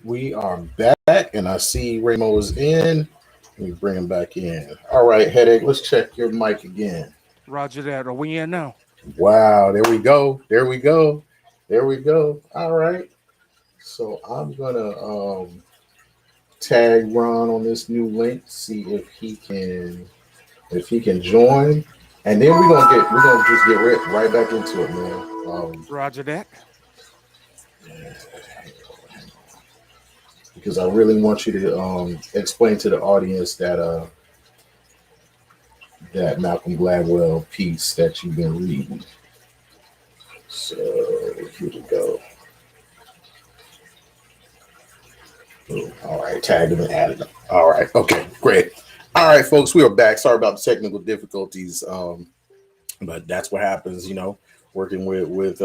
We are back, and I see Ramo's in. Let me bring him back in. All right, Headache, let's check your mic again. Roger that. Are we in now? Wow, there we go. There we go. There we go. All right. So I'm gonna tag Ron on this new link, see if he can join, and then we're gonna just get right back into it, man. Roger that. Because I really want you to explain to the audience that Malcolm Gladwell piece that you've been reading. So here we go. Boom. All right, tagged him and added him. All right, okay, great. All right, folks, we are back. Sorry about the technical difficulties, but that's what happens, working with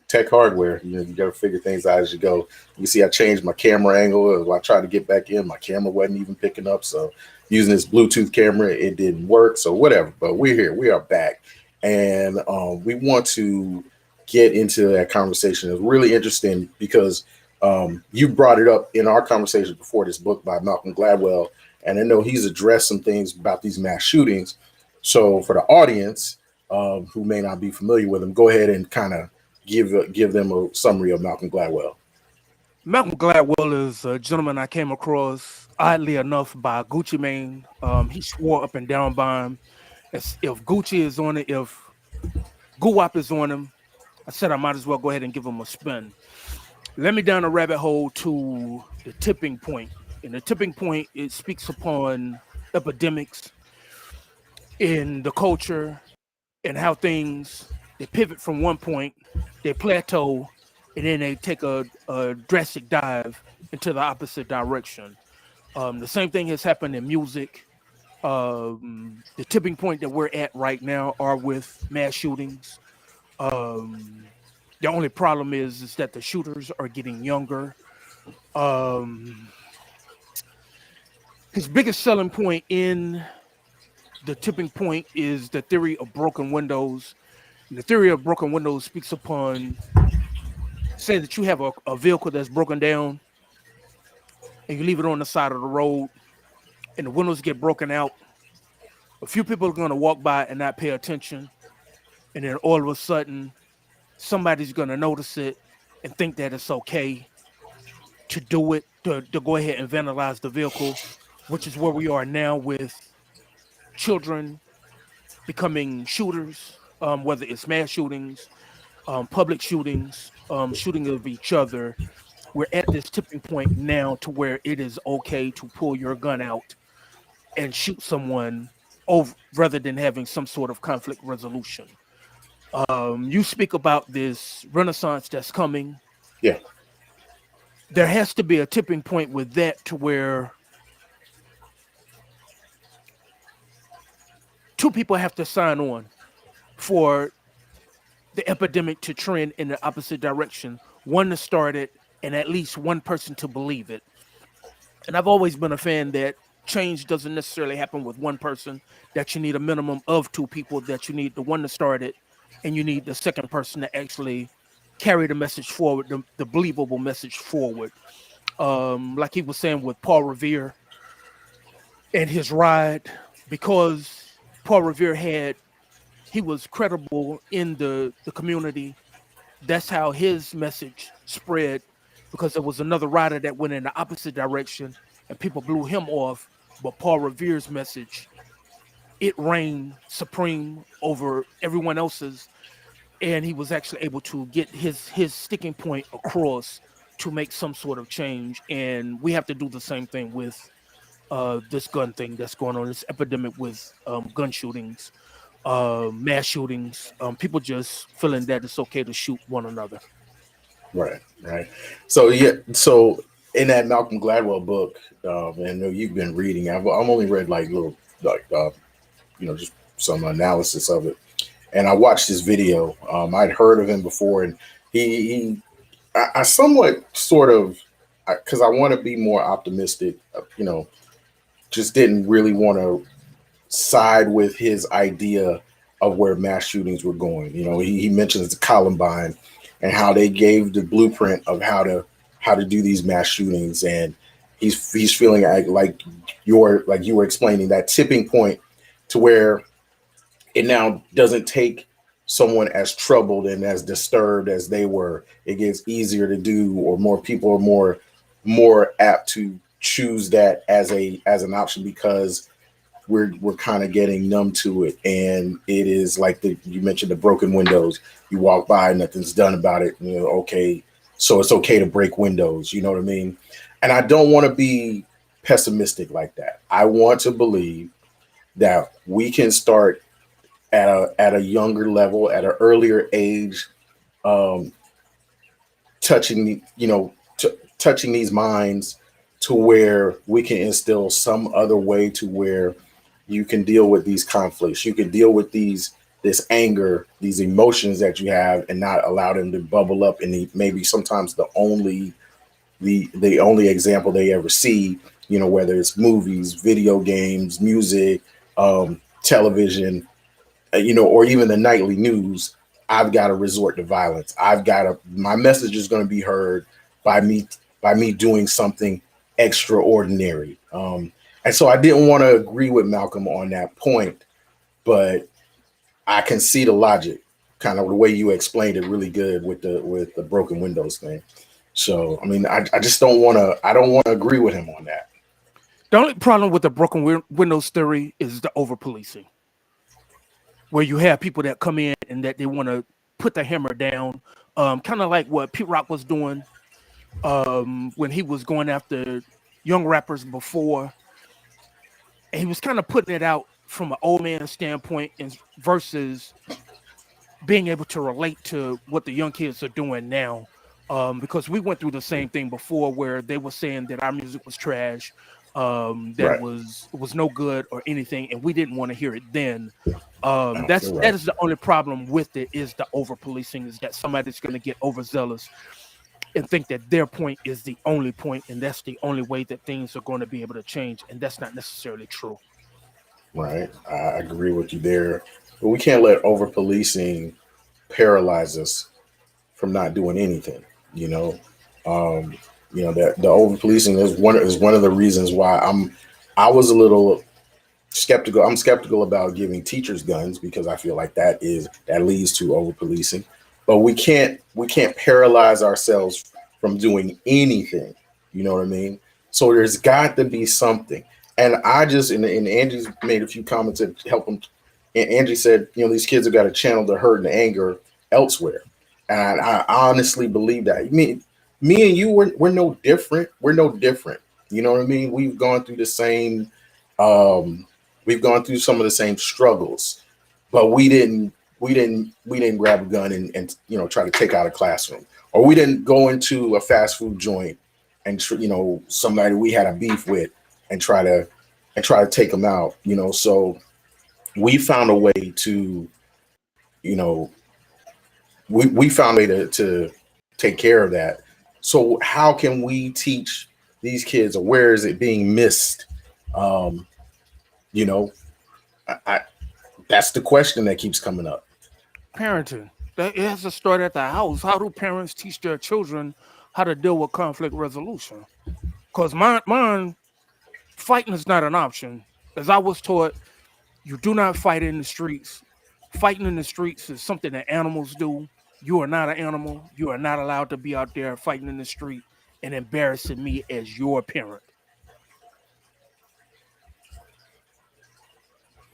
tech hardware. You got to figure things out as you go. You see, I changed my camera angle. I tried to get back in. My camera wasn't even picking up. So using this Bluetooth camera, it didn't work. So whatever. But we're here. We are back, and we want to get into that conversation. It's really interesting because you brought it up in our conversation before this book by Malcolm Gladwell, and I know he's addressed some things about these mass shootings. So for the audience who may not be familiar with him, go ahead and kind of give them a summary of Malcolm Gladwell. Malcolm Gladwell is a gentleman I came across, oddly enough, by Gucci Mane. He swore up and down by him. If Gucci is on it, if Guwap is on him, I said I might as well go ahead and give him a spin. Let me down a rabbit hole to the tipping point. And the tipping point, it speaks upon epidemics in the culture and how things, they pivot from one point, they plateau, and then they take a drastic dive into the opposite direction. The same thing has happened in music. The tipping point that we're at right now are with mass shootings. The only problem is that the shooters are getting younger. His biggest selling point in the tipping point is the theory of broken windows. And the theory of broken windows speaks upon, say that you have a vehicle that's broken down and you leave it on the side of the road and the windows get broken out. A few people are going to walk by and not pay attention. And then all of a sudden, somebody's going to notice it and think that it's okay to do it, to go ahead and vandalize the vehicle, which is where we are now with children becoming shooters, whether it's mass shootings, public shootings, shooting of each other. We're at this tipping point now to where it is okay to pull your gun out and shoot someone over rather than having some sort of conflict resolution. You speak about this renaissance that's coming. Yeah. There has to be a tipping point with that to where two people have to sign on for the epidemic to trend in the opposite direction. One to start it and at least one person to believe it. And I've always been a fan that change doesn't necessarily happen with one person, that you need a minimum of two people, that you need the one to start it and you need the second person to actually carry the message forward, the believable message forward. Like he was saying with Paul Revere and his ride, because Paul Revere he was credible in the community. That's how his message spread, because there was another rider that went in the opposite direction and people blew him off. But Paul Revere's message, it reigned supreme over everyone else's. And he was actually able to get his sticking point across to make some sort of change. And we have to do the same thing with this gun thing that's going on, this epidemic with gun shootings, mass shootings, people just feeling that it's okay to shoot one another. Right. So in that Malcolm Gladwell book, and I know you've been reading, I've only read just some analysis of it, and I watched his video. I'd heard of him before, and I somewhat sort of, because I want to be more optimistic, just didn't really want to side with his idea of where mass shootings were going. He mentions the Columbine and how they gave the blueprint of how to how to do these mass shootings, and he's feeling like you were explaining that tipping point to where it now doesn't take someone as troubled and as disturbed as they were. It gets easier to do, or more people are more apt to choose that as an option because we're kind of getting numb to it. And it is like you mentioned the broken windows. You walk by, nothing's done about it. You know, okay, so it's okay to break windows. You know what I mean? And I don't want to be pessimistic like that. I want to believe that we can start at a younger level, at an earlier age, um, touching touching these minds to where we can instill some other way to where you can deal with these conflicts. You can deal with this anger, these emotions that you have, and not allow them to bubble up in maybe sometimes the only example they ever see. You know, whether it's movies, video games, music, television, or even the nightly news. I've got to resort to violence. My message is going to be heard by me doing something extraordinary. And so I didn't want to agree with Malcolm on that point, but I can see the logic, kind of the way you explained it really good with the broken windows thing. So I mean, I just I don't want to agree with him on that. The only problem with the broken windows theory is the over policing, where you have people that come in and that they want to put the hammer down, kind of like what Pete Rock was doing when he was going after young rappers before. And he was kind of putting it out from an old man standpoint versus being able to relate to what the young kids are doing now. Because we went through the same thing before where they were saying that our music was trash, that Right. it was no good or anything, and we didn't want to hear it then. You're That right. is the only problem with it, is the over policing, is that somebody's going to get overzealous and think that their point is the only point, and that's the only way that things are going to be able to change, and that's not necessarily true. Right. I agree with you there. But we can't let over policing paralyze us from not doing anything. You know, um, that the over policing is one of the reasons why I was a little skeptical. I'm skeptical about giving teachers guns because I feel like that leads to over policing. But we can't paralyze ourselves from doing anything. You know what I mean? So there's got to be something. And I just and Angie's made a few comments that help them. And Angie said, these kids have got to channel their hurt and anger elsewhere. And I honestly believe that. I mean, me and you, we're no different. We're no different. You know what I mean? Um, we've gone through some of the same struggles, but we didn't grab a gun and try to take out a classroom, or we didn't go into a fast food joint and somebody we had a beef with and try to take them out. So we found a way to you know we found a way to take care of that. So how can we teach these kids, or where is it being missed? Um, you know, I that's the question that keeps coming up. Parenting. That it has to start at the house. How do parents teach their children how to deal with conflict resolution? Because mine fighting is not an option. As I was taught, you do not fight in the streets. Fighting in the streets is something that animals do. You are not an animal. You are not allowed to be out there fighting in the street and embarrassing me as your parent.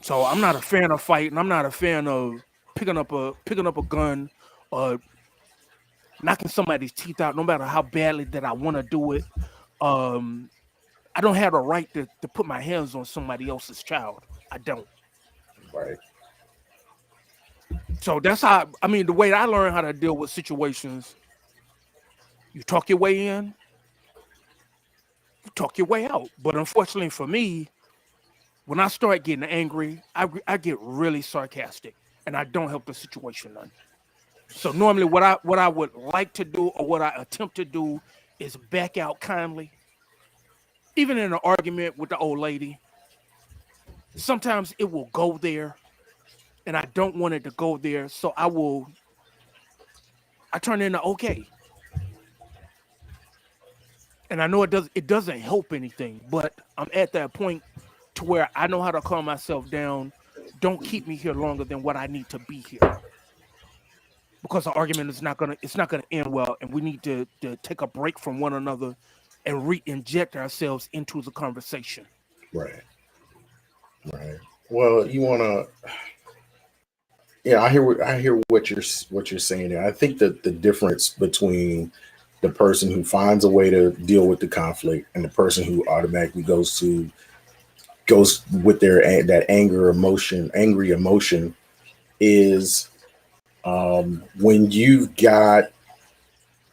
So I'm not a fan of fighting. I'm not a fan of picking up a gun or knocking somebody's teeth out, no matter how badly that I want to do it. Um, I don't have a right to put my hands on somebody else's child. I don't. Right. So that's how, I mean, the way I learn how to deal with situations, you talk your way in, you talk your way out. But unfortunately for me, when I start getting angry, I get really sarcastic, and I don't help the situation none. So normally what I would like to do, or what I attempt to do, is back out kindly. Even in an argument with the old lady, sometimes it will go there, and I don't want it to go there. So I turn into okay. And I know it doesn't help anything, but I'm at that point to where I know how to calm myself down. Don't keep me here longer than what I need to be here, because the argument is not gonna it's not gonna end well, and we need to take a break from one another and re-inject ourselves into the conversation. Right. Right. Well, you want to. Yeah, I hear what you're saying there. I think that the difference between the person who finds a way to deal with the conflict and the person who automatically goes with that angry emotion, is when you've got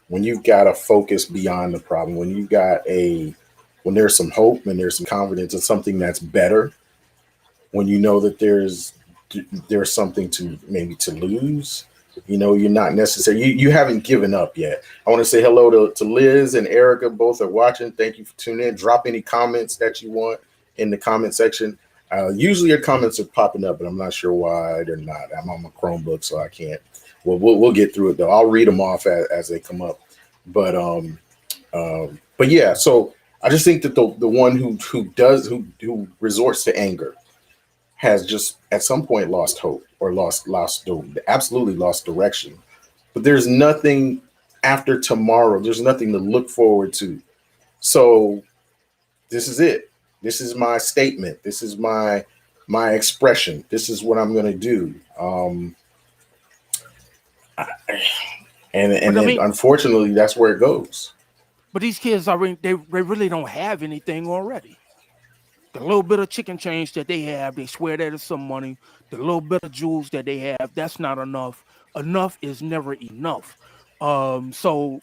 a focus beyond the problem, when there's some hope and there's some confidence in something that's better, when you know that there's something to maybe to lose. You're not necessarily you haven't given up yet. I want to say hello to Liz and Erica. Both are watching. Thank you for tuning in. Drop any comments that you want in the comment section. Usually your comments are popping up, but I'm not sure why they're not. I'm on my Chromebook, so I can't. Well, we'll get through it though. I'll read them off as they come up. But yeah. So I just think that the one who resorts to anger has just at some point lost hope or absolutely lost direction. But there's nothing after tomorrow. There's nothing to look forward to. So this is it. This is my statement. This is my expression. This is what I'm going to do. And But I then mean, unfortunately, that's where it goes. but these kids they really don't have anything already. The little bit of chicken change that they have, they swear that is some money. The little bit of jewels that they have, that's not enough. Enough is never enough. So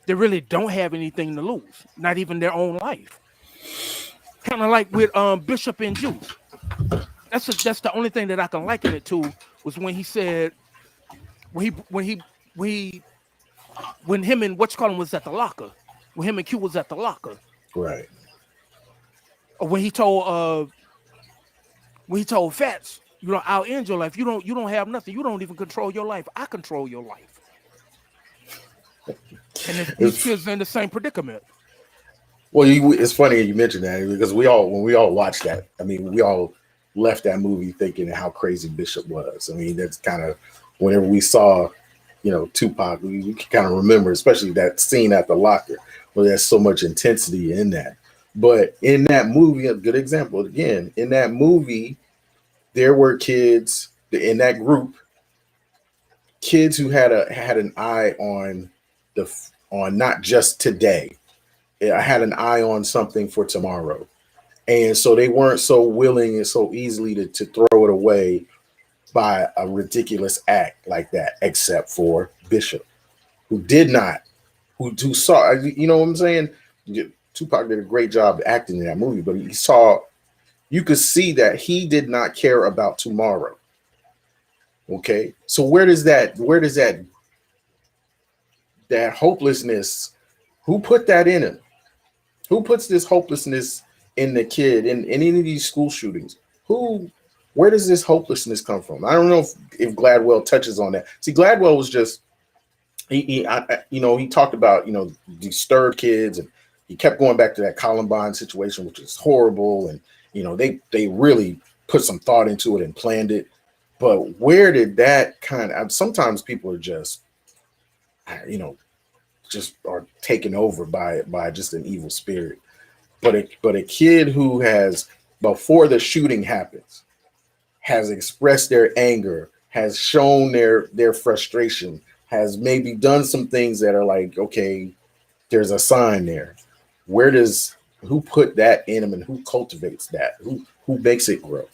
they really don't have anything to lose, not even their own life. Kind of like with Bishop and Juice. That's the only thing that I can liken it to, was when he said when he when him and what's called him was at the locker, when him and Q was at the locker, Right. or when he told Fats, I'll end your life. You don't have nothing. You don't even control your life. I control your life. And these It's, kids are in the same predicament. well, it's funny you mentioned that because when we all watched that, I mean, we all left that movie thinking how crazy Bishop was. I mean, that's kind of whenever we saw, Tupac, we can kind of remember, especially that scene at the locker where there's so much intensity in that. But in that movie, a good example again, in that movie, there were kids in that group, kids who had an eye on not just today. I had an eye on something for tomorrow. And so they weren't so willing and so easily to throw it away by a ridiculous act like that, except for Bishop, who did not, who saw, you know what I'm saying? Tupac did a great job acting in that movie, but you could see that he did not care about tomorrow. Okay. So where does that hopelessness, who put that in him? Who puts this hopelessness in the kid in any of these school shootings? Where does this hopelessness come from? I don't know if Gladwell touches on that. See, Gladwell was just he talked about disturbed kids, and he kept going back to that Columbine situation, which is horrible, and they really put some thought into it and planned it. But where did that sometimes people are just just are taken over by just an evil spirit. But a kid who has, before the shooting happens, has expressed their anger, has shown their frustration, has maybe done some things that are like, okay, there's a sign there. Who put that in them, and who cultivates that? Who makes it grow?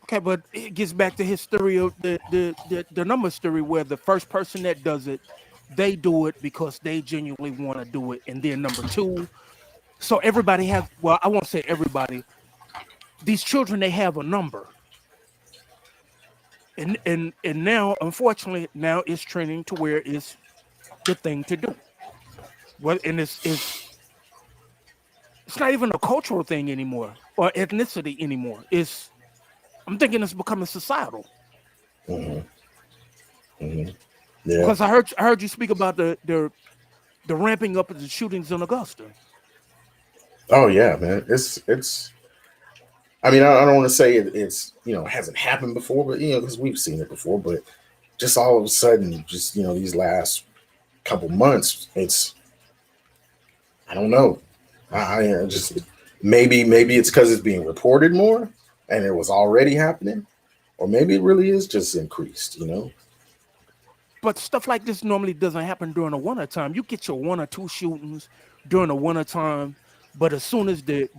Okay, but it gets back to his theory of the numbers theory, where the first person that does it, they do it because they genuinely want to do it. And then number two, so everybody has, well, I won't say everybody, these children, they have a number. And now, unfortunately, now it's trending to where it's the thing to do. Well, and it's not even a cultural thing anymore or ethnicity anymore. I'm thinking it's becoming societal. Mm-hmm. Mm-hmm. Yeah. Because I heard you speak about the the ramping up of the shootings in Augusta. Oh yeah, man. It's. I mean, I don't want to say it's hasn't happened before, but because we've seen it before, but just all of a sudden, just these last couple months, I don't know. I just maybe it's because it's being reported more, and it was already happening, or maybe it really is just increased. But stuff like this normally doesn't happen during the winter time. You get your 1 or 2 shootings during the winter time, but as soon as the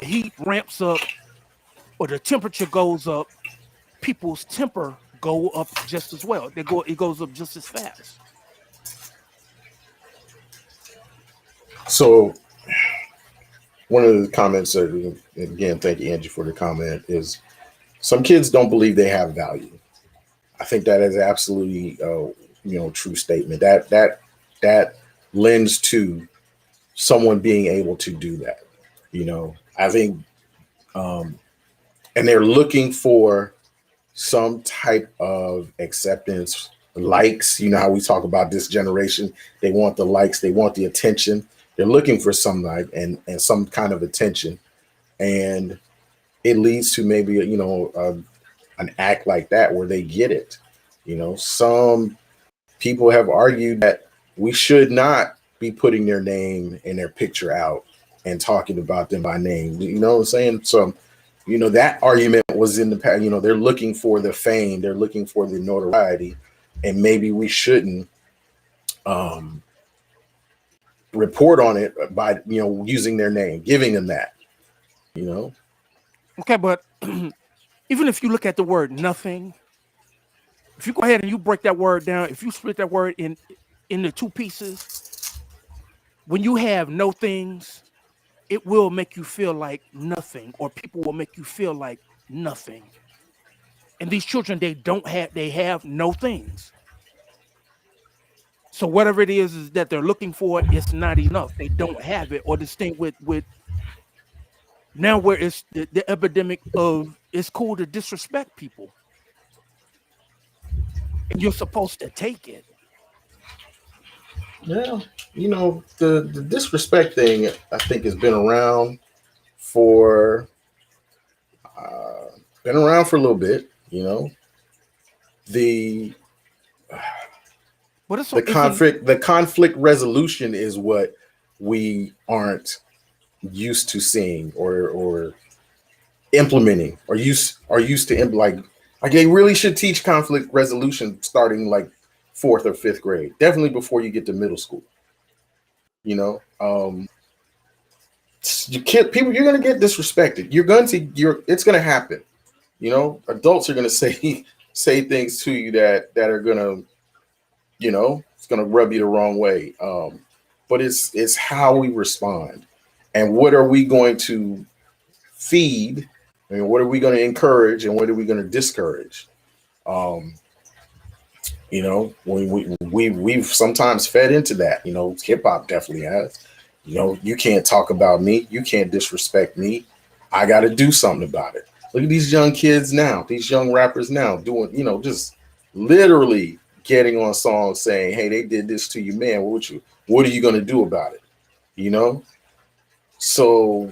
heat ramps up or the temperature goes up, people's temper go up just as well. It goes up just as fast. So one of the comments that, again, thank you, Angie, for the comment, is some kids don't believe they have value. I think that is absolutely true statement. That lends to someone being able to do that. I think, and they're looking for some type of acceptance, likes. You know how we talk about this generation, they want the likes, they want the attention. They're looking for some like and some kind of attention, and it leads to maybe an act like that where they get it. Some people have argued that we should not be putting their name and their picture out and talking about them by name. You know what I'm saying? So, that argument was in the past. They're looking for the fame, they're looking for the notoriety, and maybe we shouldn't report on it by using their name, giving them that. Okay, but even if you look at the word nothing, if you go ahead and you break that word down, if you split that word into 2 pieces, when you have no things, it will make you feel like nothing, or people will make you feel like nothing. And these children, they have no things. So whatever it is that they're looking for, it's not enough. They don't have it. Or this thing with now where it's the epidemic of it's cool to disrespect people. And you're supposed to take it. Yeah, the disrespect thing, I think, has been around for a little bit. The But it's the conflict resolution is what we aren't used to seeing or implementing, or used to like they really should teach conflict resolution starting like 4th or 5th grade, definitely before you get to middle school. You can't, people, you're going to get disrespected. It's going to happen. Adults are going to say things to you that are going to, it's going to rub you the wrong way. But it's how we respond, and what are we going to feed, and what are we going to encourage, and what are we going to discourage? We've sometimes fed into that. Hip hop definitely has. You can't talk about me, you can't disrespect me. I got to do something about it. Look at these young kids now, these young rappers now doing, just literally getting on songs saying, hey, they did this to you, man. What are you going to do about it? So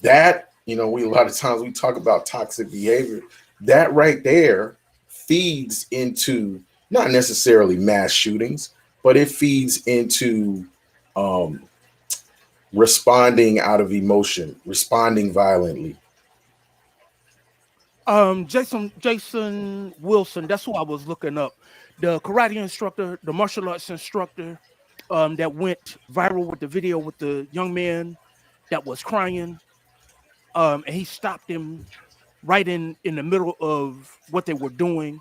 that, we a lot of times we talk about toxic behavior. That right there feeds into not necessarily mass shootings, but it feeds into responding out of emotion, responding violently. Jason Wilson, that's who I was looking up. The karate instructor, the martial arts instructor, that went viral with the video with the young man that was crying. And he stopped him right in the middle of what they were doing.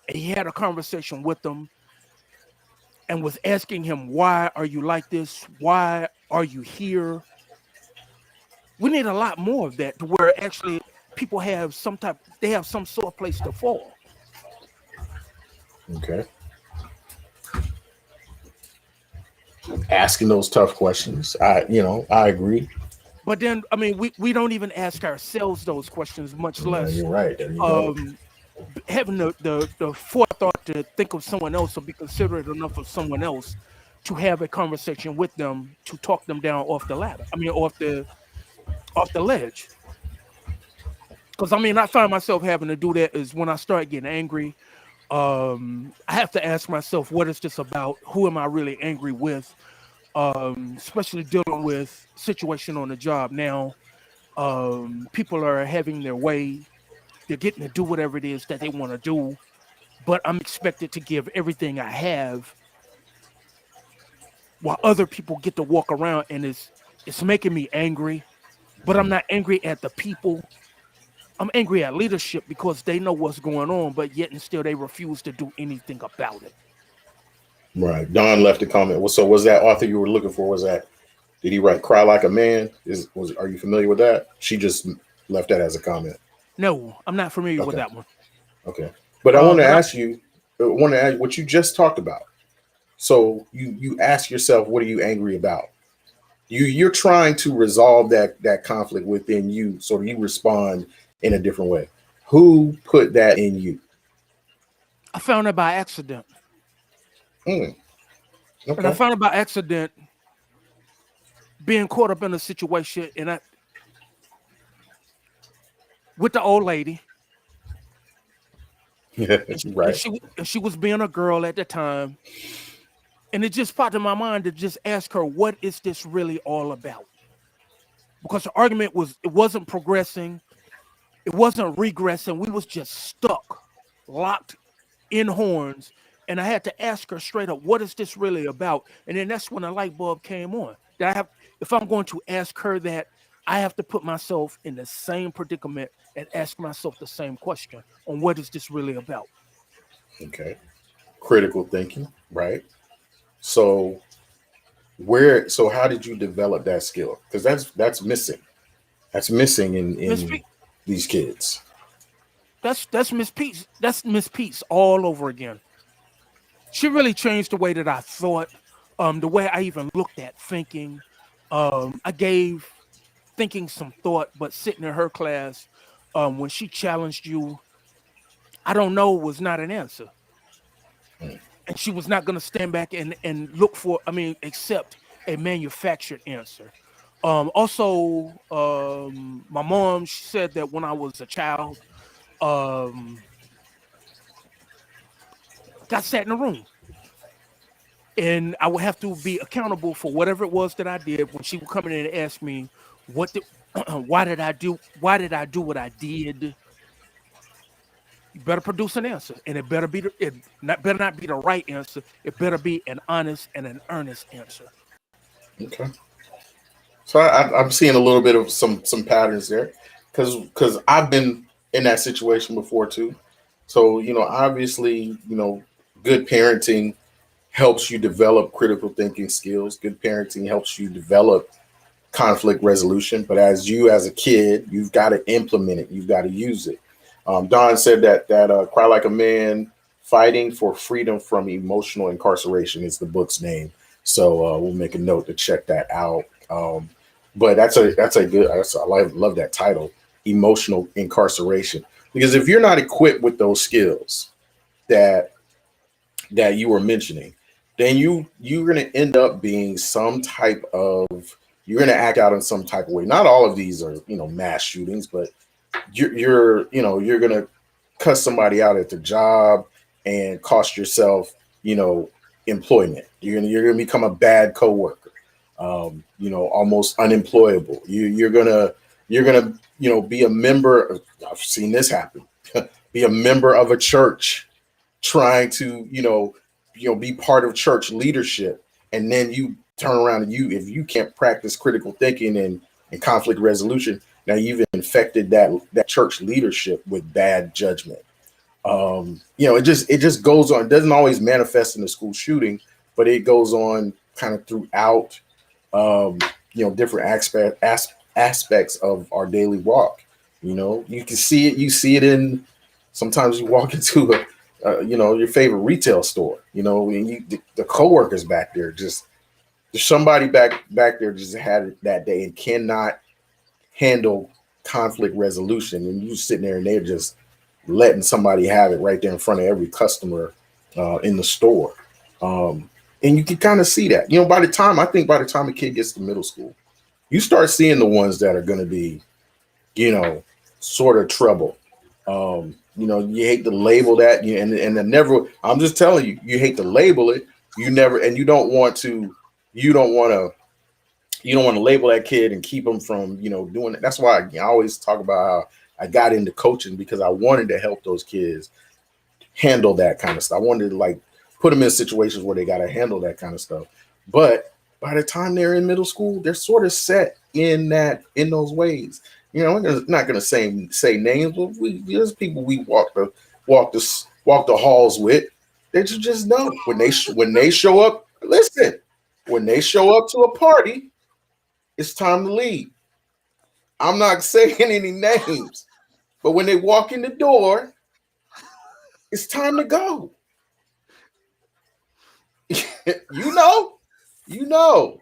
And he had a conversation with them and was asking him, why are you like this? Why are you here? We need a lot more of that, to where actually people have some sort of place to fall. Okay. Asking those tough questions. I agree. But then, I mean, we don't even ask ourselves those questions, much less you're right. having the forethought to think of someone else or be considerate enough of someone else to have a conversation with them to talk them down off the ladder. I mean, off the ledge. Because I mean, I find myself having to do that is when I start getting angry. I have to ask myself, what is this about? Who am I really angry with? Especially dealing with situation on the job now. People are having their way. They're getting to do whatever it is that they want to do, but I'm expected to give everything I have while other people get to walk around, and it's making me angry. But I'm not angry at the people. I'm angry at leadership because they know what's going on, but yet and still they refuse to do anything about it. Right. Don left a comment. Well, so was that author you were looking for? Was that, did he write Cry Like a Man? Are you familiar with that? She just left that as a comment. No, I'm not familiar with Okay. that one. Okay. But I want to But ask you, what you just talked about. So you ask yourself, what are you angry about? You're trying to resolve that conflict within you, so you respond in a different way. Who put that in you? I found it by accident. Mm, And I okay. found it by accident being caught up in a situation and I with the old lady. And she, and Right. she and she was being a girl at the time. And it just popped in my mind to just ask her, what is this really all about? Because the argument it wasn't progressing, it wasn't regressing. We was just stuck, locked in horns. And I had to ask her straight up, what is this really about? And then that's when a light bulb came on. That if I'm going to ask her that, I have to put myself in the same predicament and ask myself the same question on what is this really about? Okay. Critical thinking. Right. So so how did you develop that skill? Because that's missing. That's missing Miss in P, these kids. that's Miss Peace. That's Miss Peace all over again. She really changed the way that I thought, the way I even looked at thinking. I gave thinking some thought, but sitting in her class, when she challenged you, I don't know was not an answer. Mm, And she was not going to stand back and look for, I mean, accept a manufactured answer. Also, my mom, she said that when I was a child, um, got sat in a room and I would have to be accountable for whatever it was that I did when she would come in and ask me, what did, why did I do what I did? You better produce an answer, and it better be better not be the right answer. It better be an honest and an earnest answer. okay. So I'm seeing a little bit of some patterns there, because I've been in that situation before too. So obviously, good parenting helps you develop critical thinking skills. Good parenting helps you develop conflict resolution. But as a kid, you've got to implement it. You've got to use it. Don said that Cry Like a Man, Fighting for Freedom from Emotional Incarceration is the book's name. So we'll make a note to check that out. But I love that title, Emotional Incarceration, because if you're not equipped with those skills that you were mentioning, then you're going to end up being you're going to act out in some type of way. Not all of these are mass shootings, but you're going to cuss somebody out at the job and cost yourself employment. You're going to become a bad coworker, almost unemployable. You're gonna be a member. I've seen this happen. Be a member of a church, trying to be part of church leadership, and then you turn around and if you can't practice critical thinking and conflict resolution, now you've infected that church leadership with bad judgment. It just goes on. It doesn't always manifest in the school shooting, but it goes on kind of throughout different aspects of our daily walk. You can see it. You see it in, sometimes you walk into your favorite retail store, and the coworkers back there, just there's somebody back there just had it that day and cannot handle conflict resolution, and you sitting there and they're just letting somebody have it right there in front of every customer in the store. And you can kind of see that. You know, by the time a kid gets to middle school, you start seeing the ones that are going to be, you know, sort of trouble. You know, you hate to label that, and the never. I'm just telling you, you hate to label it. You never, and you don't want to. You don't want to. You don't want to label that kid and keep them from, you know, doing it. That's why I always talk about how I got into coaching, because I wanted to help those kids handle that kind of stuff. I wanted to like put them in situations where they got to handle that kind of stuff. But by the time they're in middle school, they're sort of set in those ways. You know, I'm not going to say names, but there's people we walk the halls with that you just know when they show up. Listen, when they show up to a party, it's time to leave. I'm not saying any names, but when they walk in the door, it's time to go. you know.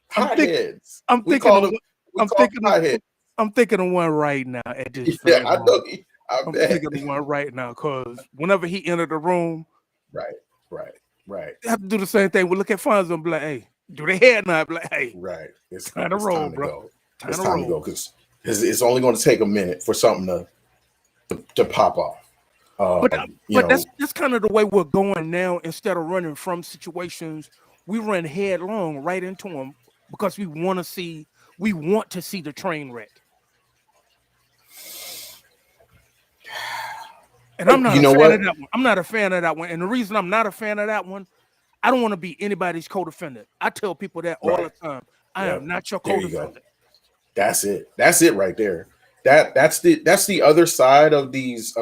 Hotheads. I'm We thinking call of them. Hotheads. I'm thinking of one right now at this Yeah, very I know. moment. I I'm bet. thinking of one right now because whenever he entered the room, Right. they have to do the same thing. We look at Fonzo and be like, hey, do they head now? Be like, hey, Right. It's time to roll, time to bro. go. Time to roll. because it's only going to take a minute for something to pop off. But that's kind of the way we're going now. Instead of running from situations, we run headlong right into them because we want to see the train wreck. And I'm not You a know fan what? of that one. I'm not a fan of that one. And the reason I'm not a fan of that one, I don't want to be anybody's co-defendant. I tell people that all the time. I am not your There you go. co-defendant. That's it right there. That's the other side of these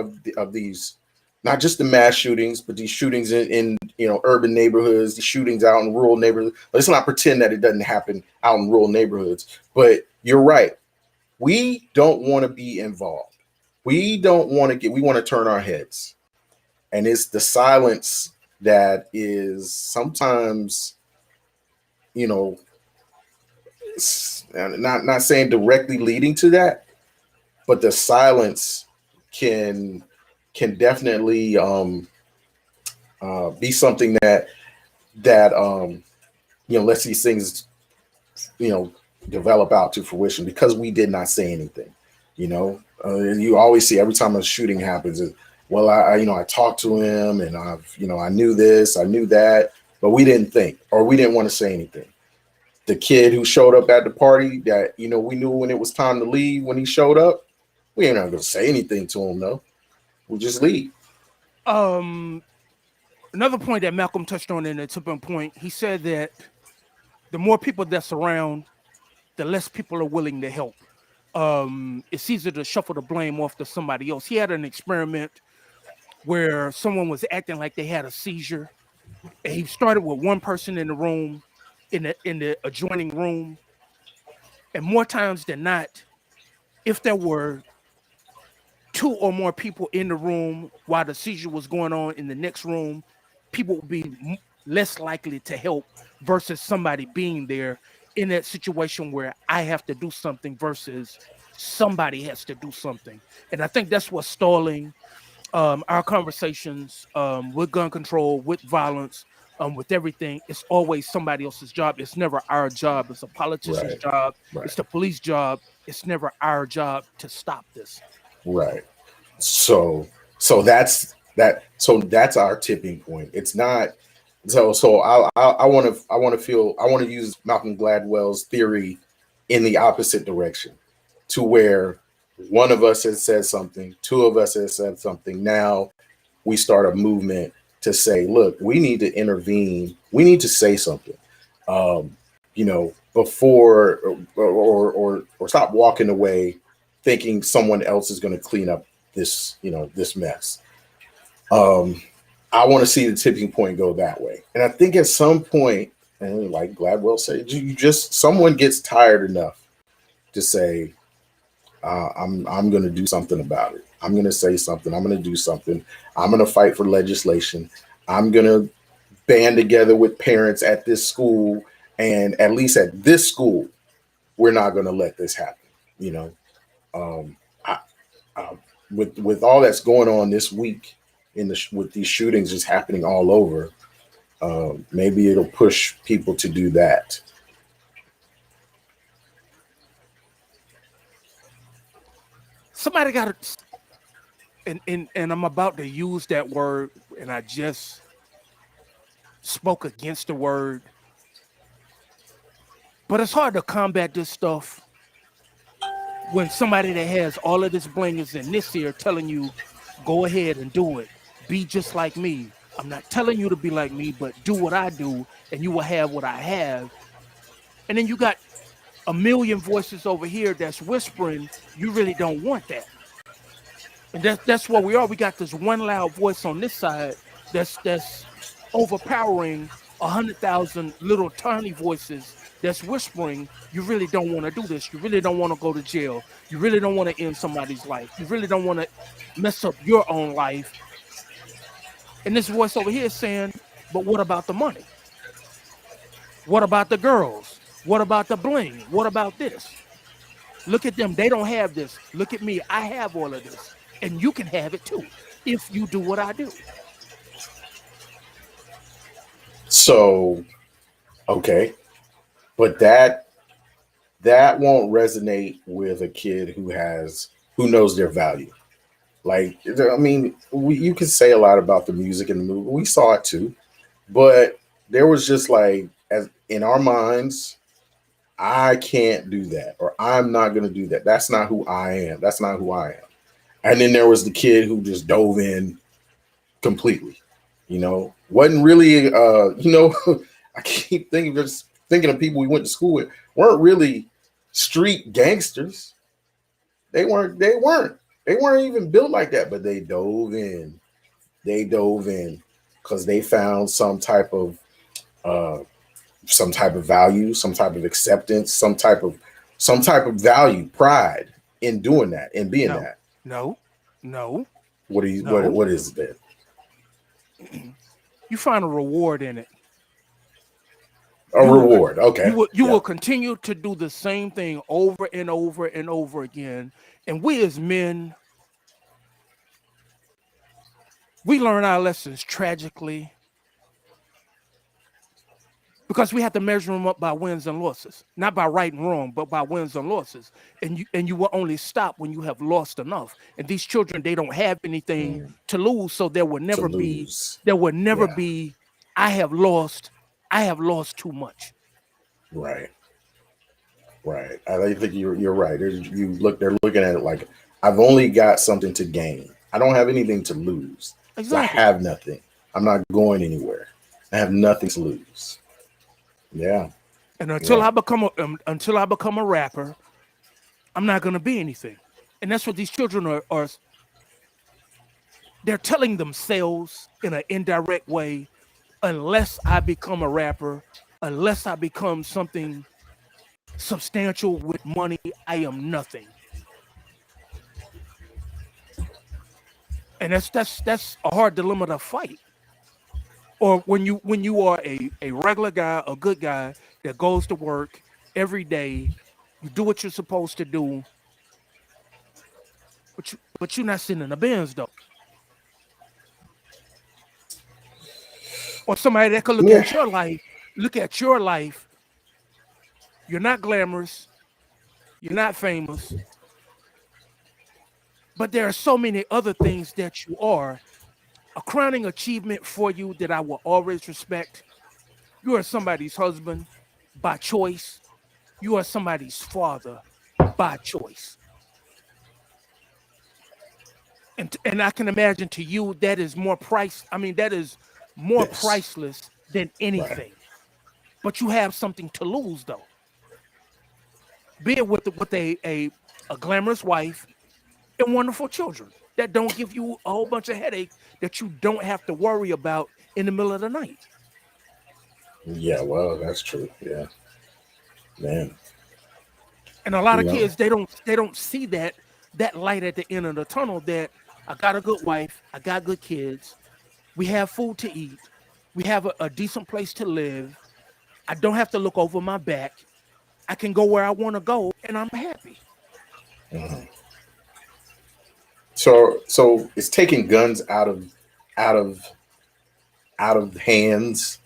not just the mass shootings, but these shootings in urban neighborhoods, the shootings out in rural neighborhoods. Let's not pretend that it doesn't happen out in rural neighborhoods. But you're right. We don't want to be involved. We don't want to we want to turn our heads. And it's the silence that is sometimes, not saying directly leading to that, but the silence can definitely be something that lets these things develop out to fruition, because we did not say anything. You always see every time a shooting happens, well, I talked to him, and I knew this, I knew that, but we didn't think, or we didn't want to say anything. The kid who showed up at the party that, we knew when it was time to leave, when he showed up, we ain't not going to say anything to him, though. We'll just leave. Another point that Malcolm touched on in the tipping point, he said that the more people that surround, the less people are willing to help. It's easier to shuffle the blame off to somebody else. He had an experiment where someone was acting like they had a seizure, and he started with one person in the room, in the adjoining room, and more times than not, if there were 2 or more people in the room while the seizure was going on in the next room, people would be less likely to help versus somebody being there in that situation where I have to do something versus somebody has to do something. And I think that's what's stalling our conversations with gun control, with violence, with everything. It's always somebody else's job. It's never our job. It's a politician's job. Right. It's the police job. It's never our job to stop this. Right. So that's our tipping point. It's not. So I want to use Malcolm Gladwell's theory in the opposite direction, to where one of us has said something, 2 of us has said something. Now we start a movement to say, look, we need to intervene. We need to say something, before or stop walking away thinking someone else is going to clean up this mess. I want to see the tipping point go that way. And I think at some point, and like Gladwell said, someone gets tired enough to say, I'm going to do something about it. I'm going to say something. I'm going to do something. I'm going to fight for legislation. I'm going to band together with parents at this school. And at least at this school, we're not going to let this happen. With all that's going on this week, with these shootings just happening all over. Maybe it'll push people to do that. Somebody got to, and I'm about to use that word, and I just spoke against the word, but it's hard to combat this stuff when somebody that has all of this bling is in this ear telling you, go ahead and do it. Be just like me. I'm not telling you to be like me, but do what I do, and you will have what I have. And then you got a million voices over here that's whispering, you really don't want that. And that's what we are. We got this one loud voice on this side that's overpowering 100,000 little tiny voices that's whispering, you really don't want to do this. You really don't want to go to jail. You really don't want to end somebody's life. You really don't want to mess up your own life. And this voice over here is saying, but what about the money? What about the girls? What about the bling? What about this? Look at them. They don't have this. Look at me. I have all of this. And you can have it too if you do what I do. So, okay, but that won't resonate with a kid who knows their value. Like, I mean, you can say a lot about the music and the movie. We saw it too, but there was just like, as in our minds, I can't do that, or I'm not going to do that. That's not who I am. That's not who I am. And then there was the kid who just dove in completely, wasn't really, I keep thinking of people we went to school with, weren't really street gangsters. They weren't even built like that, but they dove in. Because they found some type of value, some type of acceptance, some type of value, pride in doing that and being that. No. What is that? You find a reward in it. Reward. Okay. You will continue to do the same thing over and over and over again. And we as men, we learn our lessons tragically because we have to measure them up by wins and losses, not by right and wrong, but by wins and losses. And you will only stop when you have lost enough. And these children, they don't have anything to lose, so there will never be I have lost too much. Right. I think you're right. They're looking at it like, I've only got something to gain. I don't have anything to lose. Exactly. I have nothing. I'm not going anywhere. I have nothing to lose. Yeah. And until I become a rapper, I'm not going to be anything. And that's what these children are. They're telling themselves in an indirect way, unless I become a rapper, unless I become something substantial with money, I am nothing. And that's a hard dilemma to fight. Or when you are a regular guy, a good guy that goes to work every day, you do what you're supposed to do, but you're not sitting in the Benz though. Or somebody that could look at your life. You're not glamorous, you're not famous, but there are so many other things that you are. A crowning achievement for you that I will always respect. You are somebody's husband by choice. You are somebody's father by choice. And I can imagine to you that is more priceless than anything. Right. But you have something to lose though. Be it with a glamorous wife and wonderful children that don't give you a whole bunch of headache that you don't have to worry about in the middle of the night. Yeah, well, that's true. Yeah, man. And a lot of kids, they don't see that light at the end of the tunnel. That I got a good wife, I got good kids, we have food to eat, we have a decent place to live. I don't have to look over my back. I can go where I want to go, and I'm happy. Mm-hmm. So it's taking guns out of out of hands.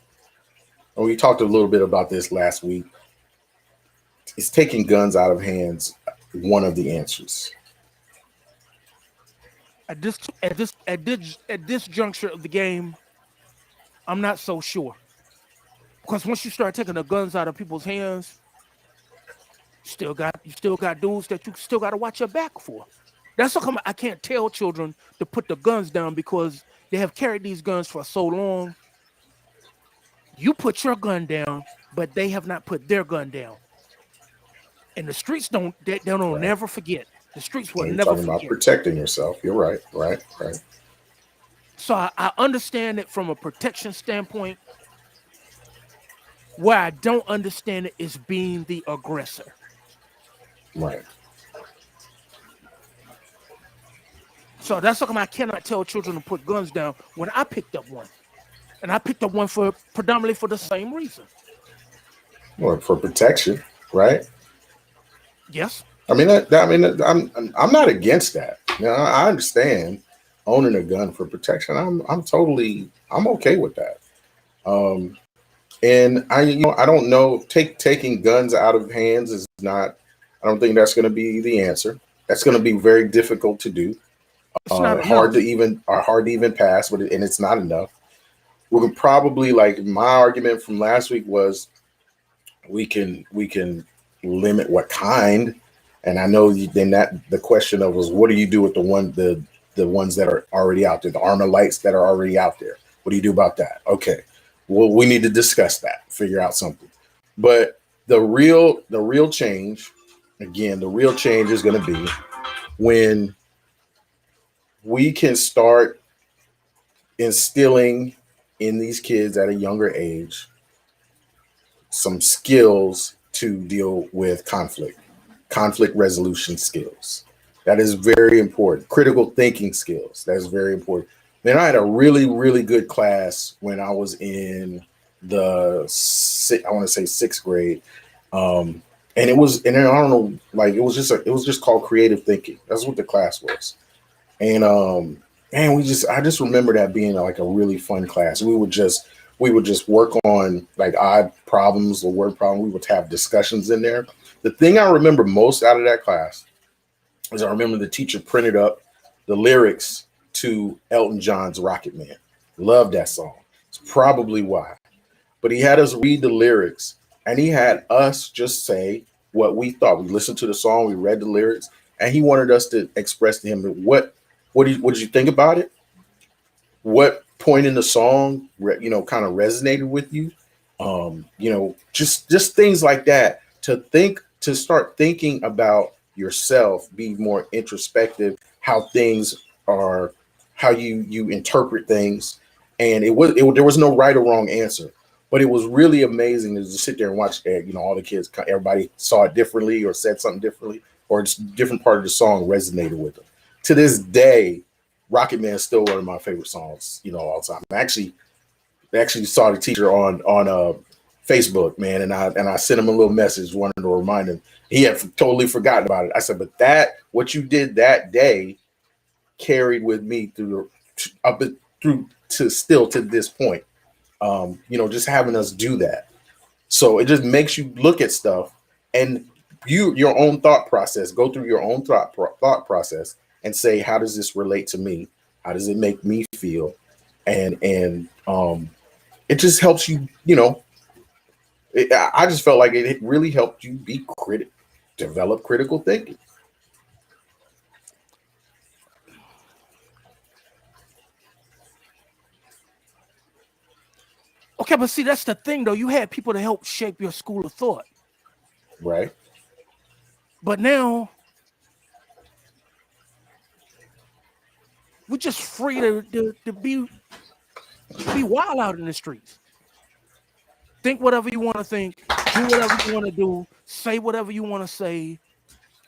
And we talked a little bit about this last week. Is taking guns out of hands one of the answers? At this juncture of the game, I'm not so sure. Because once you start taking the guns out of people's hands, you still got dudes that you still got to watch your back for. That's how come I can't tell children to put the guns down because they have carried these guns for so long. You put your gun down, but they have not put their gun down. And the streets they don't Right. never forget. The streets will And you're never talking about forget. protecting yourself. You're right. Right. Right. So I understand it from a protection standpoint. Where I don't understand it is being the aggressor. Right. So that's how come I cannot tell children to put guns down when I picked up one. And I picked up one for predominantly for the same reason. Or for protection. Right. Yes. I mean, I'm not against that. I understand owning a gun for protection. I'm okay with that. Um, and I don't know. Taking guns out of hands is not. I don't think that's going to be the answer. That's going to be very difficult to do. It's not Hard to enough. even pass, and it's not enough. We can probably, like, my argument from last week was we can limit what kind. And I know then that the question of was, what do you do with the ones that are already out there, the armor lights that are already out there? What do you do about that? Okay, well, we need to discuss that, figure out something. But the real change, again, the real change is going to be when we can start instilling in these kids at a younger age some skills to deal with conflict resolution skills. That is very important. Critical thinking skills. That is very important. Man, I had a really, really good class when I was in I want to say sixth grade. And I don't know, like it was just called creative thinking. That's what the class was. And man, I just remember that being like a really fun class. We would just work on like odd problems or word problems. We would have discussions in there. The thing I remember most out of that class is I remember the teacher printed up the lyrics to Elton John's Rocket Man. Loved that song. It's probably why. But he had us read the lyrics and he had us just say what we thought. We listened to the song, we read the lyrics, and he wanted us to express to him what did you think about it? What point in the song kind of resonated with you? Just things like that, to start thinking about yourself, be more introspective, how things are, how you interpret things. And there was no right or wrong answer, but it was really amazing to just sit there and watch all the kids, everybody saw it differently or said something differently, or just different part of the song resonated with them. To this day, Rocket Man is still one of my favorite songs, all the time. I actually saw the teacher on Facebook, man, and I sent him a little message, wanted to remind him. He had totally forgotten about it. I said, but what you did that day carried with me through to still to this point. Just having us do that. So it just makes you look at stuff and your own thought process, go through your own thought process and say, how does this relate to me? How does it make me feel? And it just helps you, I just felt like it really helped you develop critical thinking. Okay, but see, that's the thing though. You had people to help shape your school of thought. Right. But now we're just free to be wild out in the streets. Think whatever you want to think, do whatever you want to do, say whatever you want to say,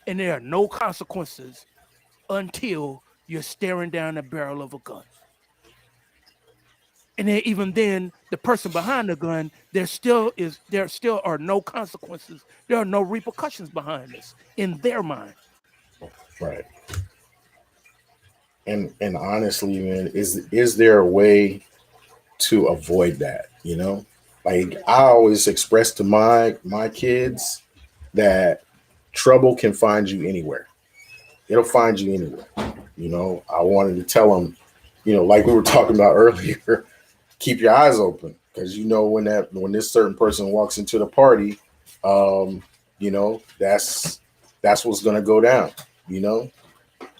and there are no consequences until you're staring down the barrel of a gun. And then even then, the person behind the gun, there still are no consequences. There are no repercussions behind this in their mind. Right. and honestly, man, is there a way to avoid that? You know, like I always express to my kids that trouble can find you anywhere. It'll find you anywhere. You know, I wanted to tell them, you know, like we were talking about earlier, keep your eyes open because you know when this certain person walks into the party, you know, that's what's gonna go down. You know,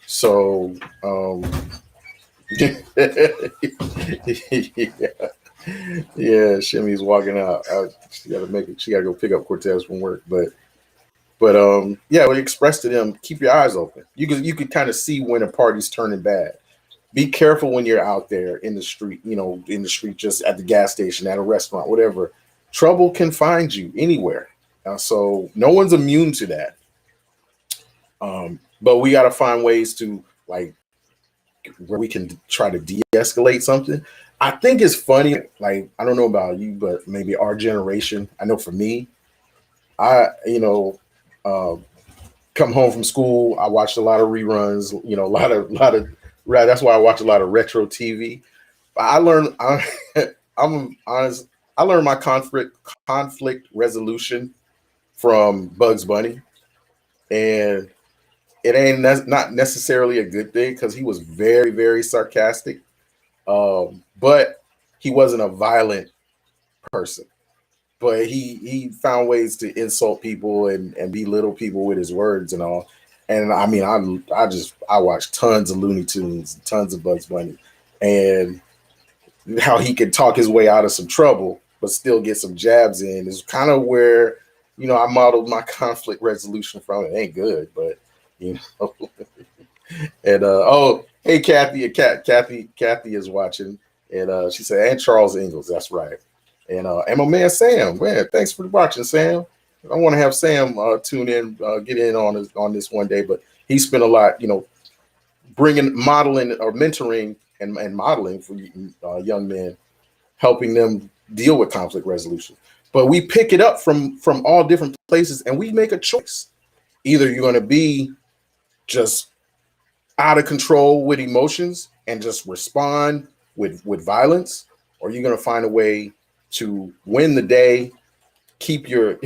so yeah, yeah, Shimmy's walking out. She got to make it. She got to go pick up Cortez from work, but yeah, we expressed to them, keep your eyes open. You could kind of see when a party's turning bad. Be careful when you're out there in the street, you know, in the street, just at the gas station, at a restaurant, whatever. Trouble can find you anywhere. So no one's immune to that. But we got to find ways to like where we can try to de-escalate something. I think it's funny. Like I don't know about you, but maybe our generation. I know for me, uh, come home from school. I watched a lot of reruns. You know, a lot of. Right. That's why I watch a lot of retro TV. I learned. I'm honest. I learned my conflict resolution from Bugs Bunny, and it ain't not necessarily a good thing because he was very very sarcastic, but he wasn't a violent person. But he found ways to insult people and belittle people with his words and all. And I mean, I watched tons of Looney Tunes, tons of Bugs Bunny, and how he could talk his way out of some trouble but still get some jabs in is kind of where I modeled my conflict resolution from. It ain't good, but you know. And oh, hey Kathy is watching, and she said, and Charles Ingalls, that's right. And my man Sam, man, thanks for watching, Sam. I want to have Sam tune in, get in on this one day, but he spent a lot, modeling or mentoring and modeling for young men, helping them deal with conflict resolution. But we pick it up from all different places, and we make a choice. Either you're going to be just out of control with emotions and just respond with violence, or you're going to find a way to win the day, keep your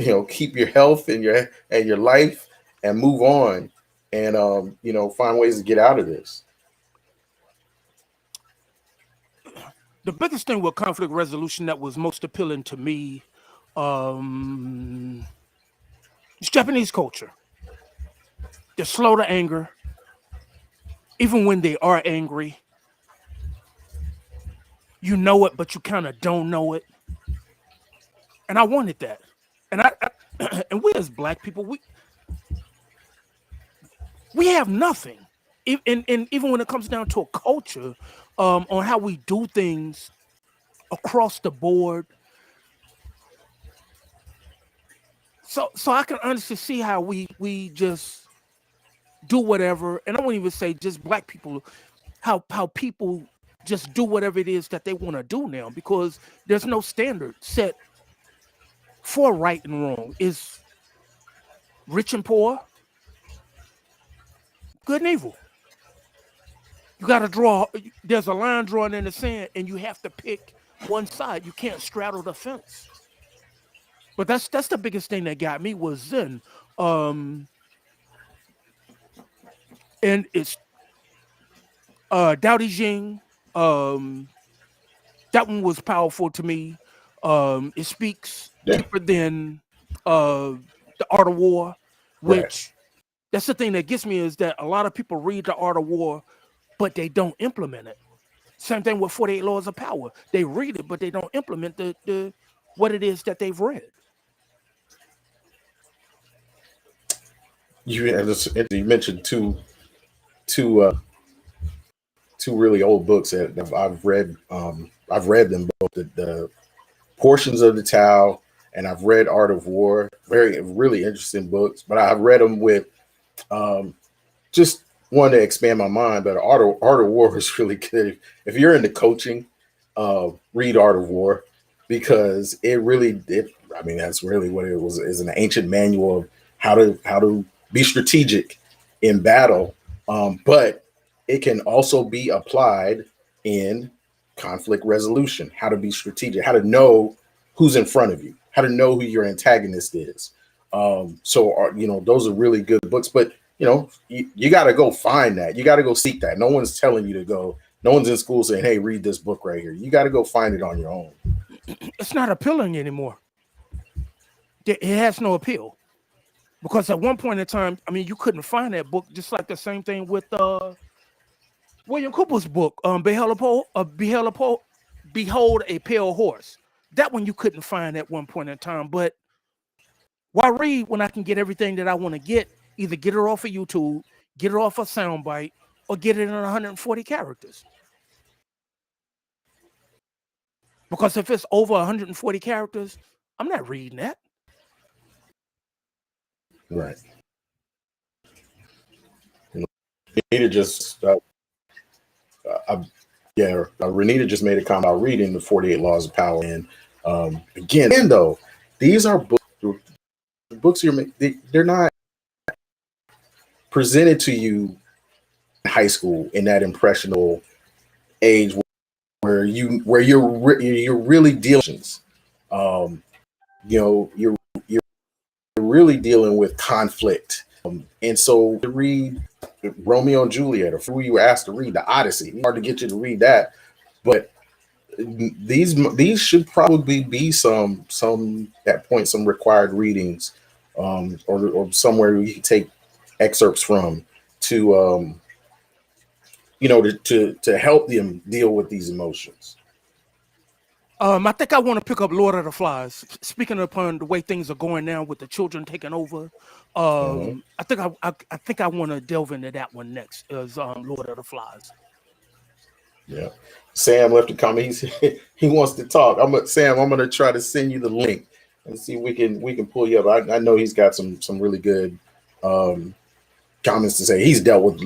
health and your life, and move on, and find ways to get out of this. The biggest thing with conflict resolution that was most appealing to me is Japanese culture. They're slow to anger. Even when they are angry, you know it, but you kind of don't know it. And I wanted that. And I and we as Black people, we have nothing. And even when it comes down to a culture, on how we do things across the board. So I can honestly see how we just do whatever, and I won't even say just Black people, how people just do whatever it is that they want to do now, because there's no standard set for right and wrong. It's rich and poor, good and evil. You got to draw. There's a line drawn in the sand, and you have to pick one side. You can't straddle the fence. But that's the biggest thing that got me was Zen. And it's Dao Di Jing. That one was powerful to me. It speaks deeper than the Art of War, which that's the thing that gets me, is that a lot of people read the Art of War, but they don't implement it. Same thing with 48 Laws of Power. They read it, but they don't implement the what it is that they've read. You mentioned two really old books that I've read. I've read them both, the portions of the Tao, and I've read Art of War. Really interesting books, but I've read them with just wanted to expand my mind. But Art of War is really good. If you're into coaching, read Art of War, because I mean, that's really what it was, is an ancient manual of how to be strategic in battle. But it can also be applied in conflict resolution, how to be strategic, how to know who's in front of you, how to know who your antagonist is. Those are really good books, but you got to go find that. You got to go seek that. No one's telling you to go. No one's in school saying, "Hey, read this book right here." You got to go find it on your own. It's not appealing anymore. It has no appeal because at one point in time, I mean, you couldn't find that book. Just like the same thing with William Cooper's book, Behold a Pale Horse. That one you couldn't find at one point in time. But why read when I can get everything that I want to get? Either get it off of YouTube, get it off a soundbite, or get it in 140 characters. Because if it's over 140 characters, I'm not reading that. Right. Renita just Renita just made a comment about reading the 48 Laws of Power. And again, though, these are books they're not presented to you in high school in that impressionable age where you're really dealing. You're really dealing with conflict. And so to read Romeo and Juliet, or who you were asked to read, the Odyssey, it's hard to get you to read that, but these should probably be some required readings, or somewhere you can take excerpts from to to help them deal with these emotions. I think I want to pick up Lord of the Flies. Speaking upon the way things are going now with the children taking over, I think I want to delve into that one next. Is Lord of the Flies. Yeah, Sam left a comment. He wants to talk. Sam. I'm gonna try to send you the link and see if we can pull you up. I know he's got some really good comments to say. He's dealt with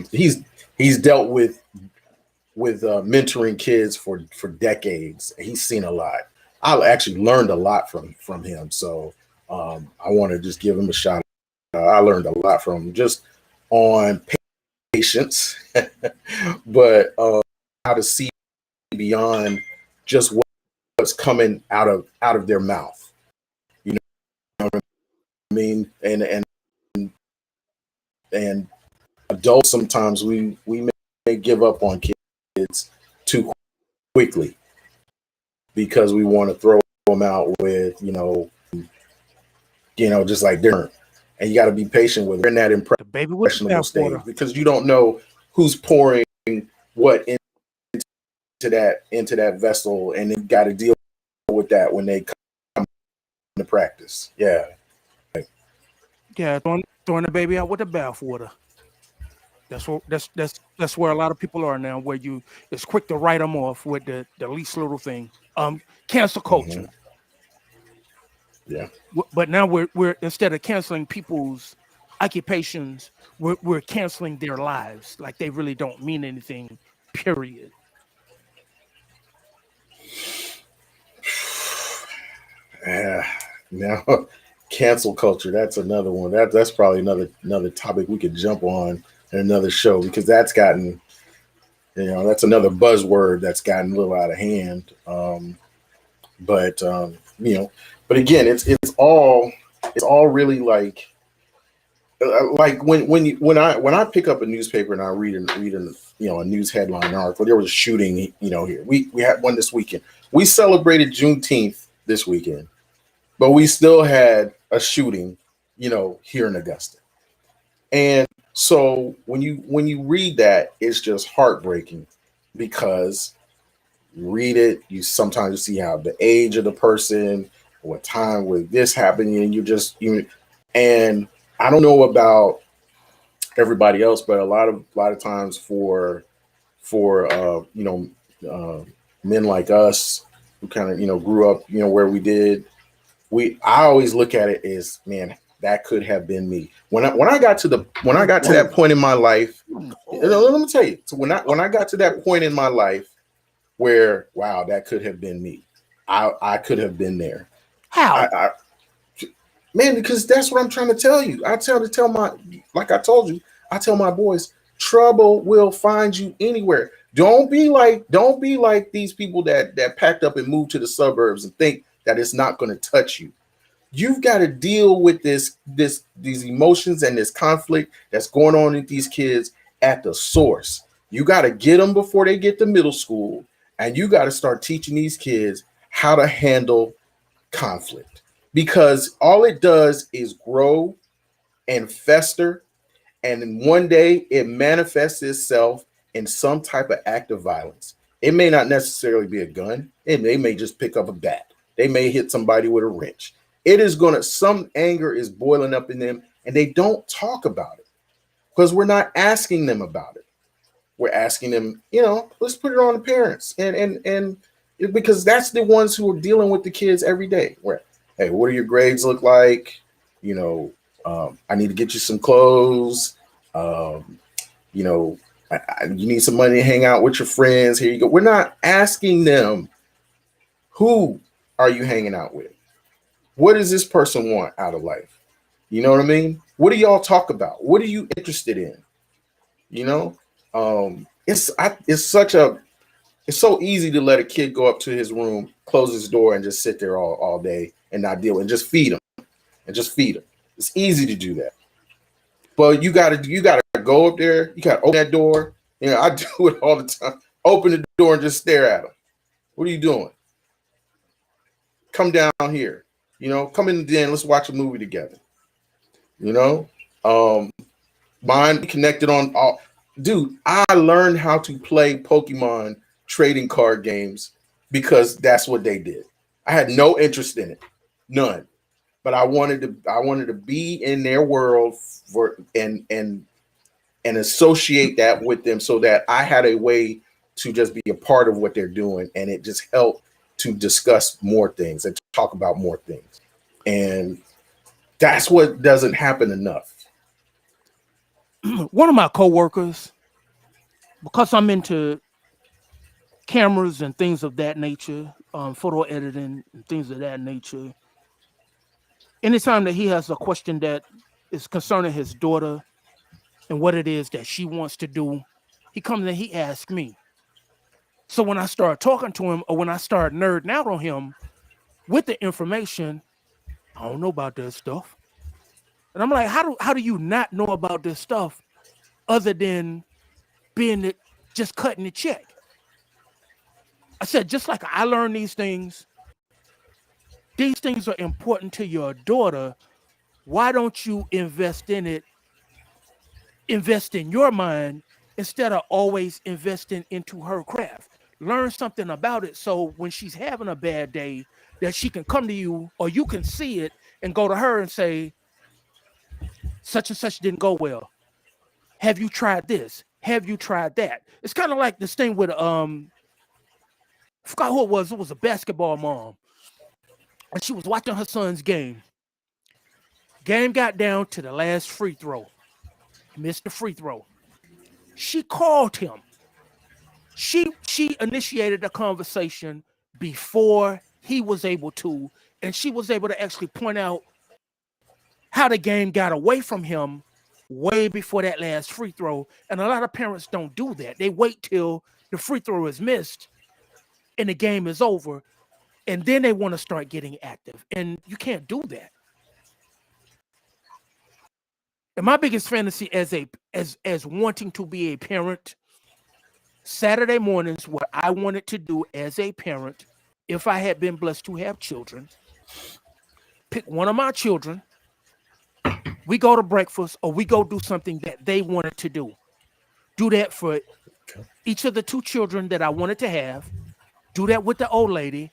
mentoring kids for decades. He's seen a lot. I actually learned a lot from him. So I want to just give him a shout out. I learned a lot from him just on patience, but how to see beyond just what's coming out of their mouth. You know what I mean? And adults, sometimes we may give up on kids too quickly because we want to throw them out with just like different. And you got to be patient with them in that impressionable stage, because you don't know who's pouring what into that vessel, and you got to deal with that when they come to practice. Yeah. Yeah, throwing the baby out with the bathwater. That's where a lot of people are now, where it's quick to write them off with the least little thing. Cancel culture. Mm-hmm. Yeah. But now we're instead of canceling people's occupations, we're canceling their lives. Like they really don't mean anything, period. Now cancel culture, that's another one. That's probably another topic we could jump on in another show, because that's gotten, that's another buzzword that's gotten a little out of hand. But again, it's all really like when I pick up a newspaper and I read a news headline article. There was a shooting, here. We had one this weekend. We celebrated Juneteenth this weekend, but we still had a shooting, here in Augusta. And so when you read that, it's just heartbreaking, because you read it, you sometimes see how the age of the person, what time with this happening, and and I don't know about everybody else, but a lot of times for men like us who kind of grew up where we did, I always look at it as, man, that could have been me. When I got to that point in my life, let me tell you. So when I got to that point in my life where, wow, that could have been me. I could have been there. How? Man, because that's what I'm trying to tell you. Like I told you, I tell my boys, Trouble will find you anywhere. Don't be like these people that packed up and moved to the suburbs and think that it's not going to touch you. You've got to deal with these emotions and this conflict that's going on in these kids at the source. You got to get them before they get to middle school, and you got to start teaching these kids how to handle conflict, because all it does is grow and fester, and then one day it manifests itself in some type of act of violence. It may not necessarily be a gun. They may just pick up a bat. They may hit somebody with a wrench. It is going to, some anger is boiling up in them, and they don't talk about it because we're not asking them about it. We're asking them, let's put it on the parents, and because that's the ones who are dealing with the kids every day. Where, hey, what do your grades look like? I need to get you some clothes. You need some money to hang out with your friends. Here you go. We're not asking them, who are you hanging out with? What does this person want out of life? You know what I mean? What do y'all talk about? What are you interested in? It's so easy to let a kid go up to his room, close his door, and just sit there all day and not deal, and just feed him. It's easy to do that. But you gotta go up there, you gotta open that door. I do it all the time. Open the door and just stare at them. What are you doing? Come down here. Come in the den, let's watch a movie together. Mind connected on all. Dude, I learned how to play Pokemon trading card games because that's what they did. I had no interest in it. None. But I wanted to be in their world and associate that with them, so that I had a way to just be a part of what they're doing, and it just helped to discuss more things and talk about more things. And that's what doesn't happen enough. One of my coworkers, because I'm into cameras and things of that nature, photo editing and things of that nature, anytime that he has a question that is concerning his daughter and what it is that she wants to do, he comes and he asks me. So when I start talking to him, or when I start nerding out on him with the information, I don't know about this stuff. And I'm like, how do you not know about this stuff other than just cutting the check? I said, just like I learned these things are important to your daughter. Why don't you invest in it? Invest in your mind instead of always investing into her craft. Learn something about it, so when she's having a bad day, that she can come to you, or you can see it and go to her and say, such and such didn't go well. Have you tried this? Have you tried that? It's kind of like this thing with I forgot who it was. It was a basketball mom, and she was watching her son's game. Game got down to the last free throw. He missed the free throw. She called him. She initiated a conversation before he was able to, and she was able to actually point out how the game got away from him way before that last free throw. And a lot of parents don't do that. They wait till the free throw is missed and the game is over, and then they want to start getting active. And you can't do that. And my biggest fantasy as wanting to be a parent, Saturday mornings, what I wanted to do as a parent, if I had been blessed to have children, pick one of my children, we go to breakfast, or we go do something that they wanted to do. Do that for each of the two children that I wanted to have. Do that with the old lady.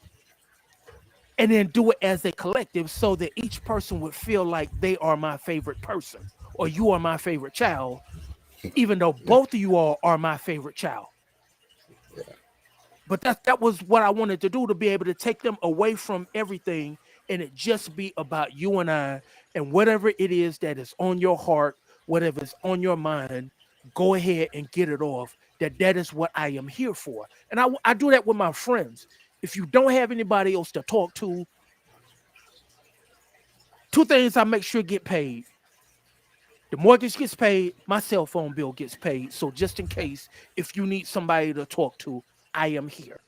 And then do it as a collective, so that each person would feel like they are my favorite person, or you are my favorite child, even though both of you all are my favorite child. But that was what I wanted to do, to be able to take them away from everything and it just be about you and I, and whatever it is that is on your heart, whatever is on your mind, go ahead and get it off. That is what I am here for. And I do that with my friends. If you don't have anybody else to talk to, two things I make sure get paid: The mortgage gets paid, my cell phone bill gets paid. So just in case, if you need somebody to talk to, I am here.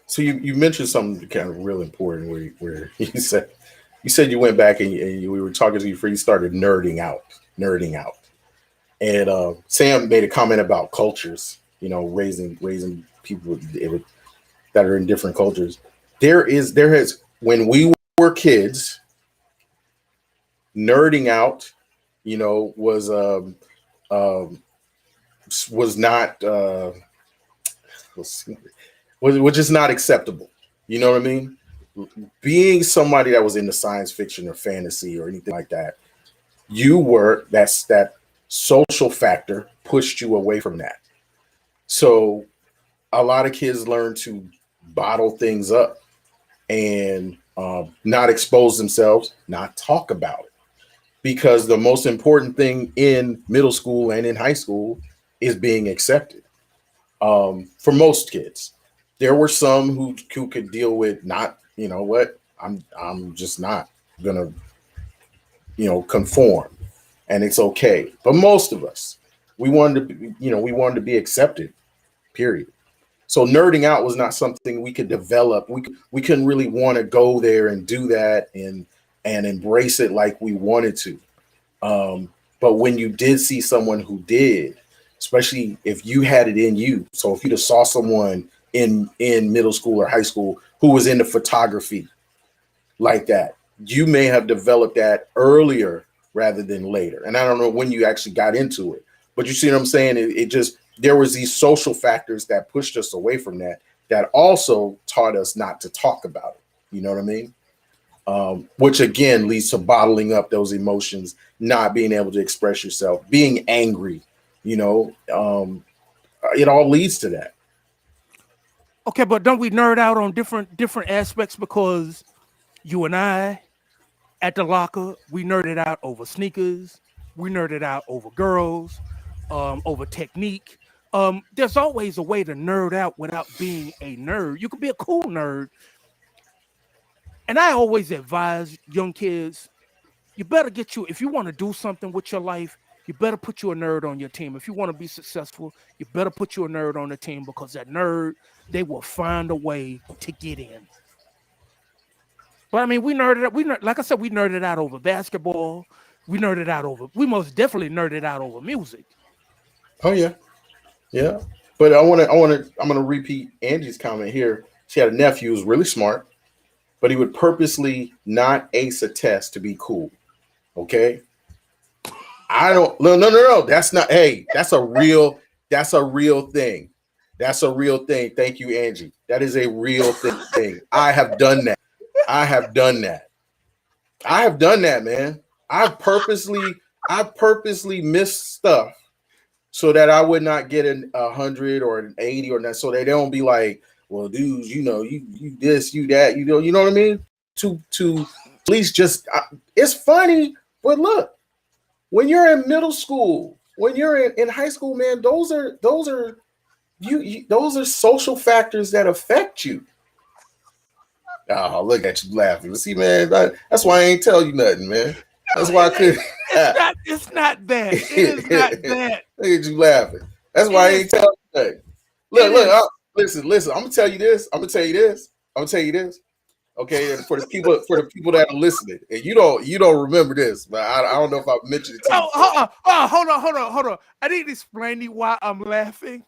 So you mentioned something kind of real important where you said you went back and, we were talking to you before you started nerding out. And Sam made a comment about cultures, raising people that are in different cultures. There has when we were kids, nerding out, was not was just not acceptable. You know what I mean? Being somebody that was into science fiction or fantasy or anything like that, that social factor pushed you away from that. So a lot of kids learn to bottle things up and not expose themselves, not talk about it. Because the most important thing in middle school and in high school is being accepted. For most kids, there were some who could deal with not, I'm just not gonna, conform, and it's okay. But most of us, we wanted to be accepted. Period. So nerding out was not something we could develop. We couldn't really want to go there and do that and embrace it like we wanted to. But when you did see someone who did, especially if you had it in you, so if you just saw someone in middle school or high school who was into photography like that, you may have developed that earlier rather than later. And I don't know when you actually got into it, but you see what I'm saying? It just, there was these social factors that pushed us away from that also taught us not to talk about it. You know what I mean? Which again leads to bottling up those emotions, not being able to express yourself, being angry, it all leads to that. Okay, but don't we nerd out on different aspects? Because you and I at the locker, we nerded out over sneakers, we nerded out over girls, over technique. There's always a way to nerd out without being a nerd. You can be a cool nerd. And I always advise young kids, you better if you want to do something with your life, you better put you a nerd on your team. If you want to be successful, you better put you a nerd on the team, because that nerd, they will find a way to get in. But I mean, like I said, we nerded out over basketball. We most definitely nerded out over music. Oh yeah. Yeah. But I'm going to repeat Angie's comment here. She had a nephew who was really smart, but he would purposely not ace a test to be cool. Okay. No. That's not, hey, that's a real thing. That's a real thing. Thank you, Angie. That is a real thing. I have done that. I have done that, man. I purposely missed stuff so that I would not get an 100 or an 80 or not, so they don't be like, well, dude, you this, you that, you know what I mean? To at least just, it's funny, but look, when you're in middle school, when you're in high school, man, those are those are social factors that affect you. Oh, look at you laughing. See, man, that's why I ain't tell you nothing, man. That's why I couldn't. It's not that. It is not that. Look at you laughing. That's why I ain't tell you nothing. Look. Listen. I'm gonna tell you this. Okay, and for the people that are listening, and you don't remember this, but I don't know if I mentioned it to you. Hold on. I need to explain to you why I'm laughing.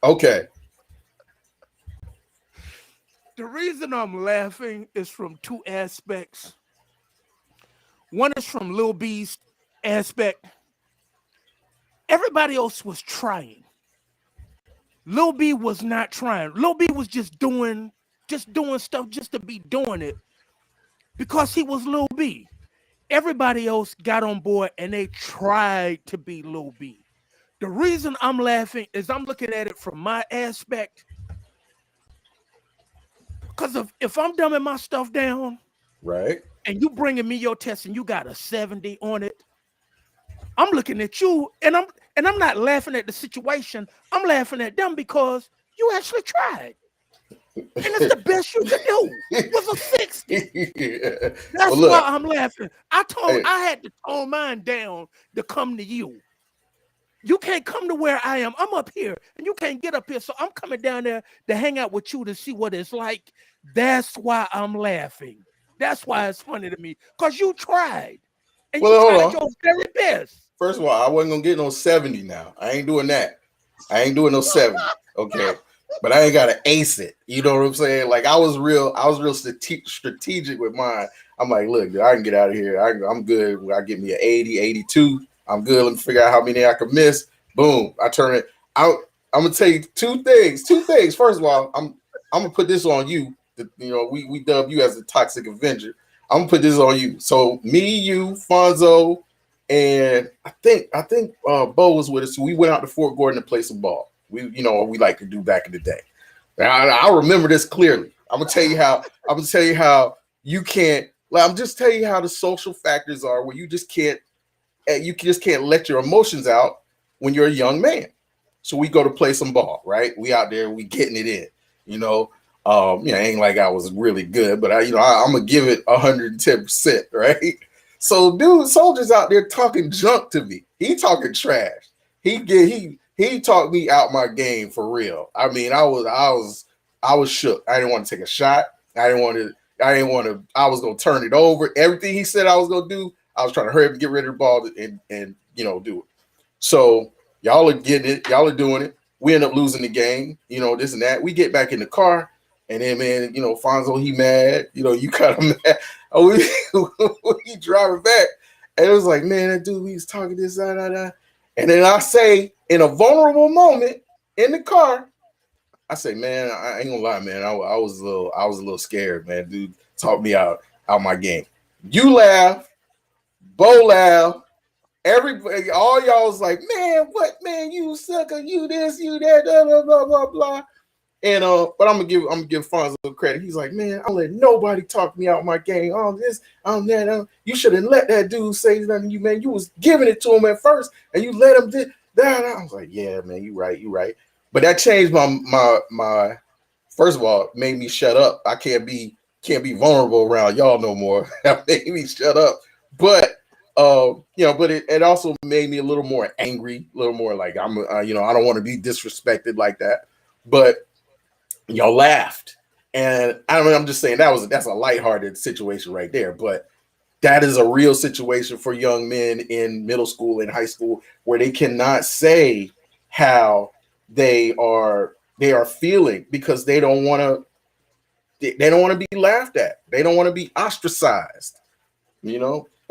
Okay. The reason I'm laughing is from two aspects. One is from Lil B's aspect. Everybody else was trying. Lil B was not trying. Lil B was just doing stuff just to be doing it because he was Lil B. Everybody else got on board and they tried to be Lil B. The reason I'm laughing is I'm looking at it from my aspect. Because if I'm dumbing my stuff down, right, and you bringing me your test and you got a 70 on it, I'm looking at you and I'm not laughing at the situation. I'm laughing at them because you actually tried. And it's the best you could do was a 60. Yeah. That's Well, why look, I'm laughing. hey, I had to tone mine down to come to you. You can't come to where I am. I'm up here and you can't get up here. So I'm coming down there to hang out with you to see what it's like. That's why I'm laughing. That's why it's funny to me. Because you tried. And you well, hold tried on. your very best. First of all, I wasn't gonna get no 70 now. I ain't doing that. I ain't doing no 70. Okay. But I ain't gotta ace it. You know what I'm saying? Like I was real strategic with mine. I'm like, look, dude, I can get out of here. I'm good. When I get me an 80, 82. I'm good. Let me figure out how many I can miss. Boom. I turn it out. I'm gonna tell you two things. Two things. First of all, I'm gonna put this on you. You know, we dub you as the Toxic Avenger. I'm gonna put this on you. So me, you, Fonzo, and I think Bo was with us. So we went out to Fort Gordon to play some ball. We like to do back in the day. I remember this clearly. I'm gonna tell you how you can't. Like, I'm just telling you how the social factors are where you just can't let your emotions out when you're a young man. So we go to play some ball, right? We out there, we getting it in. Ain't like I was really good, but I'm gonna give it 110%, right? So, dude, soldiers out there talking junk to me. He talking trash. He talked me out my game for real. I mean, I was shook. I didn't want to take a shot. I was gonna turn it over. Everything he said I was gonna do, I was trying to hurry up and get rid of the ball and do it. So y'all are getting it. Y'all are doing it. We end up losing the game. This and that. We get back in the car, and then man, Fonzo, he mad. You kind of mad. Oh, he driving back, and it was like, man, that dude, he's talking this, da. And then I say, in a vulnerable moment in the car, I say, man, I ain't gonna lie, man, I was a little scared, man. Dude talked me out my game. You laugh, Bo laugh. Everybody, all y'all was like, man, what, man, you sucker, you this, you that, blah blah blah blah. And but I'm gonna give Fonzo credit. He's like, man, I'll let nobody talk me out my game. Oh, this, that. You shouldn't let that dude say nothing to you, man. You was giving it to him at first, and you let him do that. I was like, yeah, man, you right. But that changed my. First of all, made me shut up. I can't be vulnerable around y'all no more. That made me shut up. But but it also made me a little more angry, a little more like I don't want to be disrespected like that. But y'all laughed, and I'm just saying that's a lighthearted situation right there. But that is a real situation for young men in middle school and high school where they cannot say how they are feeling because they don't want to be laughed at. They don't want to be ostracized.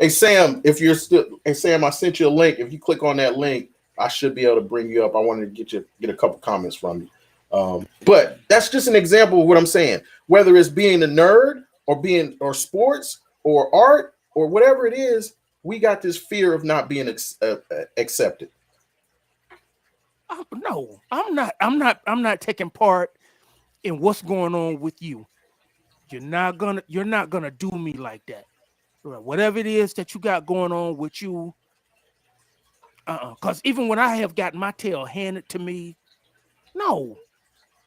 Hey Sam, I sent you a link. If you click on that link, I should be able to bring you up. I wanted to get a couple comments from you. But that's just an example of what I'm saying. Whether it's being a nerd or sports or art or whatever it is, we got this fear of not being accepted. No, I'm not taking part in what's going on with you. You're not gonna do me like that. Whatever it is that you got going on with you, because even when I have gotten my tail handed to me, no,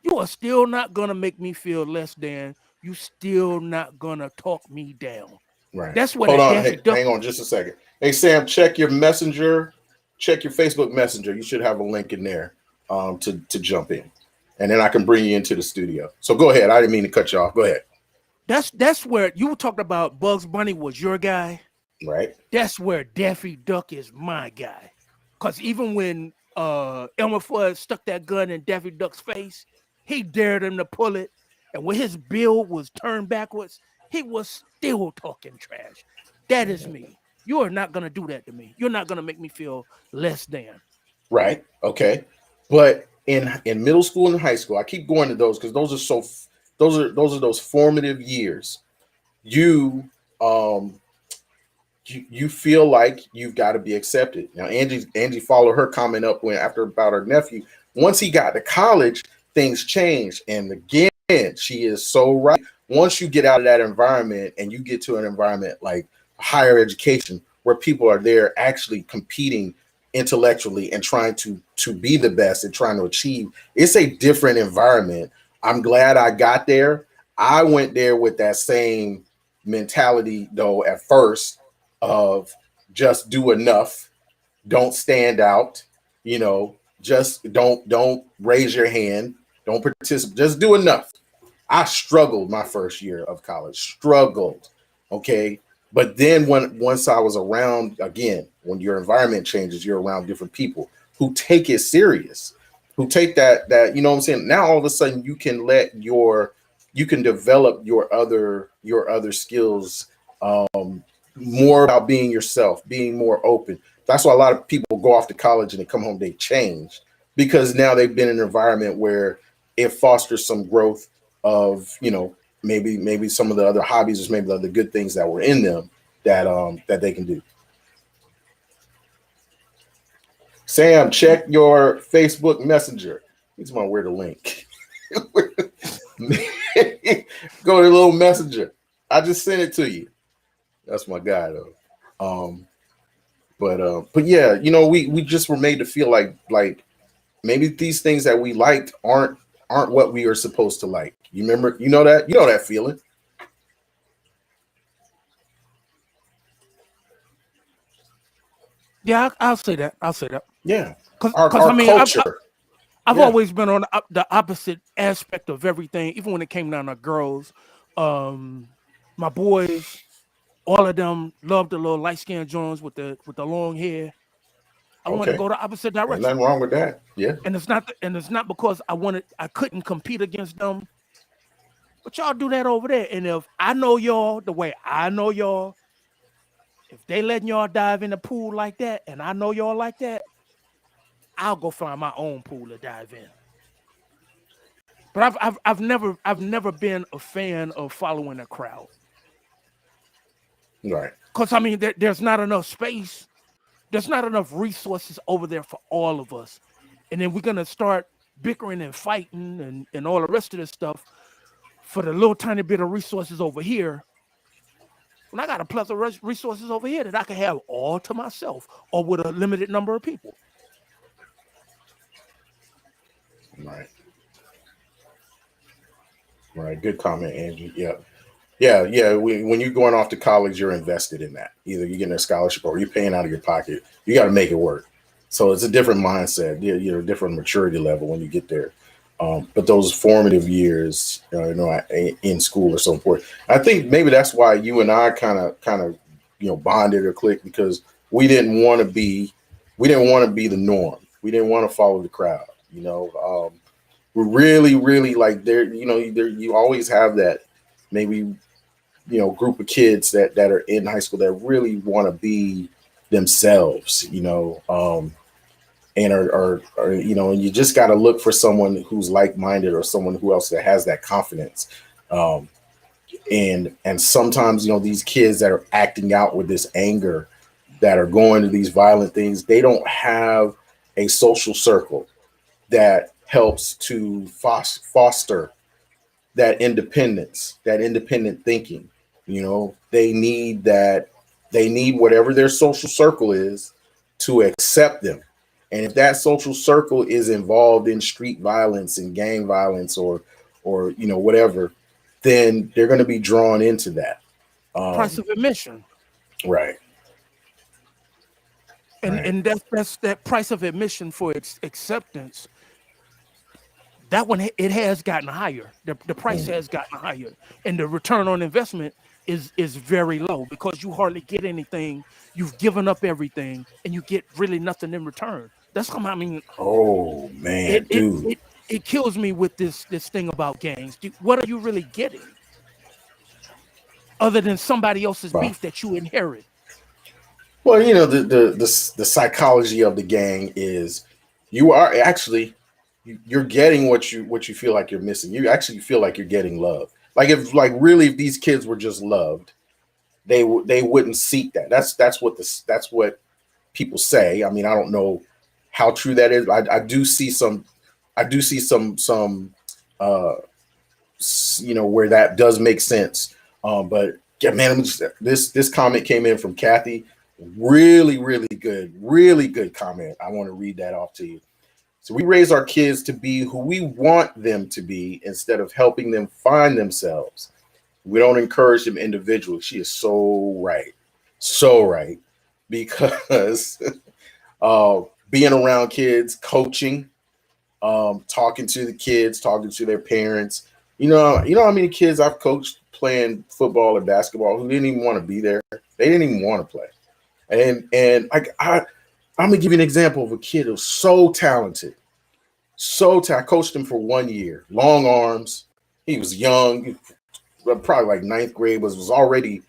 you are still not gonna make me feel less than. You still not gonna talk me down. Right. That's what. Hold on. Hey, hang on just a second. Hey Sam, check your messenger. Check your Facebook Messenger. You should have a link in there to jump in, and then I can bring you into the studio. So go ahead. I didn't mean to cut you off. Go ahead. That's where you talked about Bugs Bunny was your guy. Right. That's where Daffy Duck is my guy. Because even when Elmer Fudd stuck that gun in Daffy Duck's face, he dared him to pull it. And when his bill was turned backwards, he was still talking trash. That is me. You are not going to do that to me. You're not going to make me feel less than. Right. Okay. But in middle school and high school, I keep going to those because those are those formative years. You feel like you've got to be accepted. Now, Angie followed her comment up about her nephew. Once he got to college, things changed. And again, she is so right. Once you get out of that environment and you get to an environment like higher education, where people are there actually competing intellectually and trying to be the best and trying to achieve, it's a different environment I'm glad I got there. I went there with that same mentality though at first of just do enough, don't stand out, just don't raise your hand, don't participate, just do enough. I struggled my first year of college, struggled. Okay. But then once I was around again, when your environment changes, you're around different people who take it serious, who take that, you know what I'm saying? Now all of a sudden you can develop your other skills, more about being yourself, being more open. That's why a lot of people go off to college and they come home, they change because now they've been in an environment where it fosters some growth of, maybe some of the other hobbies or maybe the other good things that were in them that they can do. Sam, check your Facebook Messenger. He's gonna wear the link. Go to the little messenger. I just sent it to you. That's my guy though. But yeah, we just were made to feel like maybe these things that we liked aren't what we are supposed to like. You remember, you know that feeling. Yeah, I'll say that. I'll say that. Yeah. Because Our I mean, culture. I've Yeah. always been on the opposite aspect of everything, even when it came down to girls. My boys, all of them loved the little light skinned Jones with the long hair. I wanted to Okay. go the opposite Ain't direction, nothing wrong with that. Yeah. and it's not because I couldn't compete against them, but y'all do that over there. And if I know y'all the way I know y'all, if they letting y'all dive in the pool like that, and I know y'all like that, I'll go find my own pool to dive in. But I've never been a fan of following a crowd. Right. Because I mean, there's not enough space. There's not enough resources over there for all of us. And then we're gonna start bickering and fighting and all the rest of this stuff for the little tiny bit of resources over here. When I got a plethora of resources over here that I can have all to myself or with a limited number of people. Right. Right. Good comment, Angie. Yeah. Yeah, yeah. When you're going off to college, you're invested in that. Either you're getting a scholarship or you're paying out of your pocket. You got to make it work. So it's a different mindset. You're a different maturity level when you get there. But those formative years, in school are so important. I think maybe that's why you and I kind of, bonded or clicked because we didn't want to be the norm. We didn't want to follow the crowd. We're really, really like there. You always have that maybe group of kids that are in high school that really want to be themselves, and are and you just got to look for someone who's like-minded or someone who else that has that confidence. And sometimes these kids that are acting out with this anger, that are going to these violent things, they don't have a social circle that helps to foster that independence, that independent thinking. They need that. They need whatever their social circle is to accept them. And if that social circle is involved in street violence and gang violence or whatever, then they're going to be drawn into that. Price of admission. Right. And that's that price of admission for its acceptance. That one, it has gotten higher. The price has gotten higher, and the return on investment is very low because you hardly get anything. You've given up everything, and you get really nothing in return. That's how I mean. Oh man, It it dude. it, it kills me with this thing about gangs. What are you really getting other than somebody else's Wow. beef that you inherit? Well, the psychology of the gang is you are actually you're getting what you feel like you're missing. You actually feel like you're getting love. Like if if these kids were just loved, they wouldn't seek that. That's what people say. I mean, I don't know how true that is. I do see some uh where that does make sense. But yeah, man, this comment came in from Kathy. Really, really good comment. I want to read that off to you. So we raise our kids to be who we want them to be instead of helping them find themselves. We don't encourage them individually. She is so right. So right. Because being around kids, coaching, talking to the kids, talking to their parents. You know how many kids I've coached playing football or basketball who didn't even want to be there. They didn't even want to play. And I'm gonna give you an example of a kid who's so talented. I coached him for 1 year. Long arms. He was young, probably like ninth grade, was already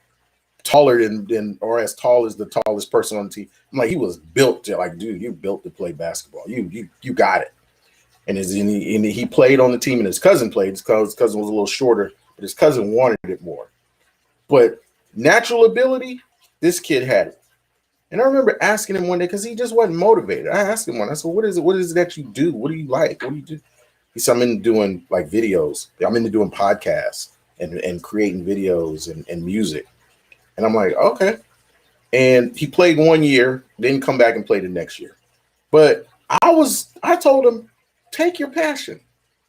taller than or as tall as the tallest person on the team. I'm like, he was built to, like, dude, you're built to play basketball. You got it. And he played on the team, and his cousin played. His cousin was a little shorter, but his cousin wanted it more. But natural ability, this kid had it. And I remember asking him one day, because he just wasn't motivated. I asked him one. I said, what is it that you do? What do you like? What do you do? He said, I'm into doing like videos. I'm into doing podcasts and creating videos and music. And I'm like, okay. And he played 1 year, didn't come back and play the next year. But I told him, take your passion,